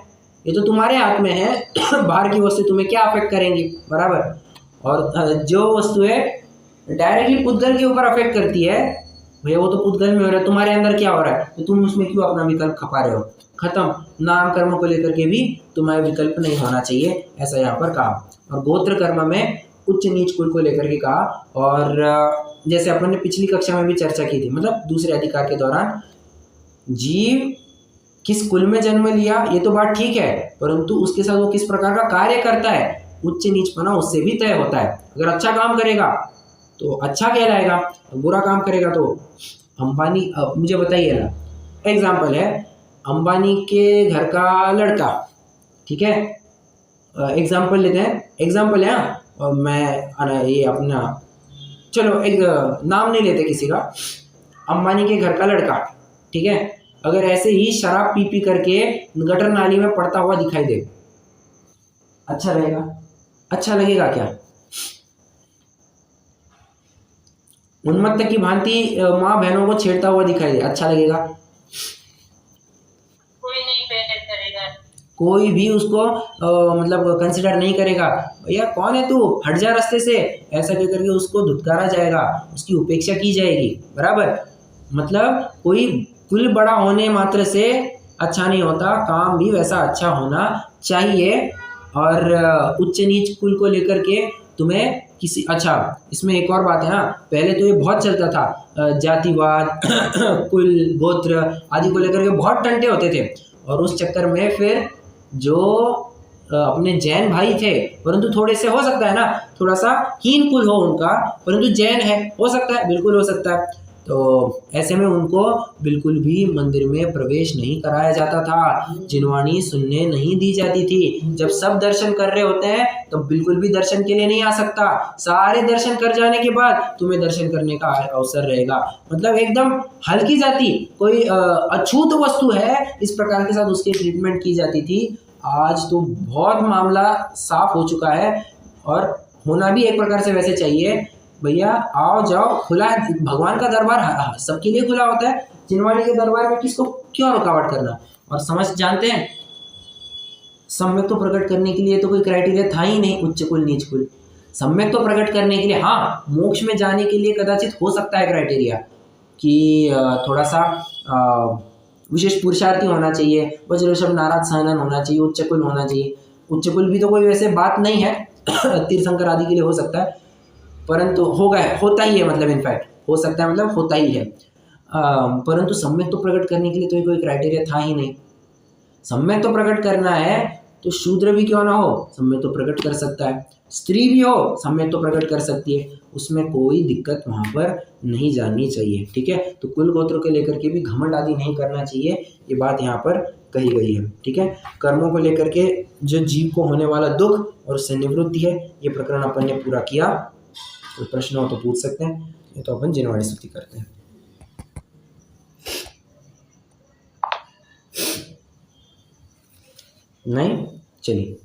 ये तो तुम्हारे हाथ में है। बाहर की वस्तु तुम्हें क्या अफेक्ट करेंगी, बराबर। और जो वस्तु है डायरेक्टली पुद्गल के ऊपर अफेक्ट करती है, भैया वो तो पुद्गल में हो रहा है, तुम्हारे अंदर क्या हो रहा है, तो तुम उसमें क्यों अपना विकल्प खपा रहे हो? खत्म। नाम कर्म को लेकर के भी तुम्हारा विकल्प नहीं होना चाहिए, ऐसा यहाँ पर कहा। और गोत्र कर्म में उच्च नीच कुल को लेकर के कहा। और जैसे अपन ने पिछली कक्षा में भी चर्चा की थी, मतलब दूसरे अधिकार के दौरान, जीव किस कुल में जन्म लिया ये तो बात ठीक है, परंतु उसके साथ वो किस प्रकार का कार्य करता है, उच्च नीचपना उससे भी तय होता है। अगर अच्छा काम करेगा तो अच्छा कहलाएगा, बुरा काम करेगा तो अंबानी। मुझे बताइए ना, एग्जाम्पल है अंबानी के घर का लड़का, ठीक है, एग्जाम्पल लेते हैं, एग्जाम्पल है हाँ, और ये अपना, चलो एक नाम नहीं लेते किसी का, अंबानी के घर का लड़का, ठीक है, अगर ऐसे ही शराब पी करके गटर नाली में पड़ता हुआ दिखाई दे, अच्छा रहेगा? अच्छा लगेगा क्या? उन्मत्त की भांति माँ बहनों को छेड़ता हुआ दिखाई दे, अच्छा लगेगा? कोई नहीं बेहतर करेगा। कोई भी उसको मतलब कंसिडर नहीं करेगा, भैया कौन है तू, हट जा रास्ते से, ऐसा कह करके उसको धुतकारा जाएगा, उसकी उपेक्षा की जाएगी, बराबर। मतलब कोई कुल बड़ा होने मात्र से अच्छा नहीं होता, काम भी वैसा अच्छा होना चाहिए। और उच्च नीच कुल को लेकर के तुम्हें किसी, अच्छा इसमें एक और बात है ना, पहले तो ये बहुत चलता था जातिवाद कुल गोत्र आदि को लेकर के बहुत टंटे होते थे, और उस चक्कर में फिर जो अपने जैन भाई थे, परंतु थोड़े से हो सकता है ना थोड़ा सा हीन कुल हो उनका, परंतु जैन है, हो सकता है, बिल्कुल हो सकता है, तो ऐसे में उनको बिल्कुल भी मंदिर में प्रवेश नहीं कराया जाता था, जिनवाणी सुनने नहीं दी जाती थी। जब सब दर्शन कर रहे होते हैं तो बिल्कुल भी दर्शन के लिए नहीं आ सकता, सारे दर्शन कर जाने के बाद तुम्हें दर्शन करने का अवसर रहेगा। मतलब एकदम हल्की जाति, कोई अछूत वस्तु है, इस प्रकार के साथ उसकी ट्रीटमेंट की जाती थी। आज तो बहुत मामला साफ हो चुका है, और होना भी एक प्रकार से वैसे चाहिए, भैया आओ जाओ, खुला है, भगवान का दरबार सबके लिए खुला होता है, जिनवाणी के दरबार में किसको क्यों रुकावट करना। और समझ जानते हैं, सम्यक तो प्रकट करने के लिए तो कोई क्राइटेरिया था ही नहीं, उच्च कुल नीच कुल। सम्यक तो प्रकट करने के लिए, हाँ मोक्ष में जाने के लिए कदाचित हो सकता है क्राइटेरिया कि थोड़ा सा विशेष पुरुषार्थी होना चाहिए, वज्रऋषभ नारद सहनन होना चाहिए, उच्च कुल होना चाहिए। उच्च कुल भी तो कोई वैसे बात नहीं है तीर्थंकर आदि के लिए हो सकता है, परंतु होता ही है, मतलब इनफैक्ट हो सकता है, मतलब होता ही है, परंतु सम्यक तो प्रकट करने के लिए तो कोई क्राइटेरिया था ही नहीं। सम्यक तो प्रकट करना है तो शूद्र भी क्यों ना हो, सम्यक तो प्रकट कर सकता है, स्त्री भी हो सम्यक तो प्रकट कर सकती है, उसमें कोई दिक्कत वहां पर नहीं जाननी चाहिए, ठीक है। तो कुल गोत्र को लेकर के भी घमंड आदि नहीं करना चाहिए, ये बात यहाँ पर कही गई है, ठीक है। कर्मों को लेकर के जो जीव को होने वाला दुख और उससे निवृत्ति है, ये प्रकरण अपन ने पूरा किया। कोई प्रश्न हो तो पूछ सकते हैं, ये तो अपन जिनवाणी स्तुति करते हैं। नहीं, चलिए।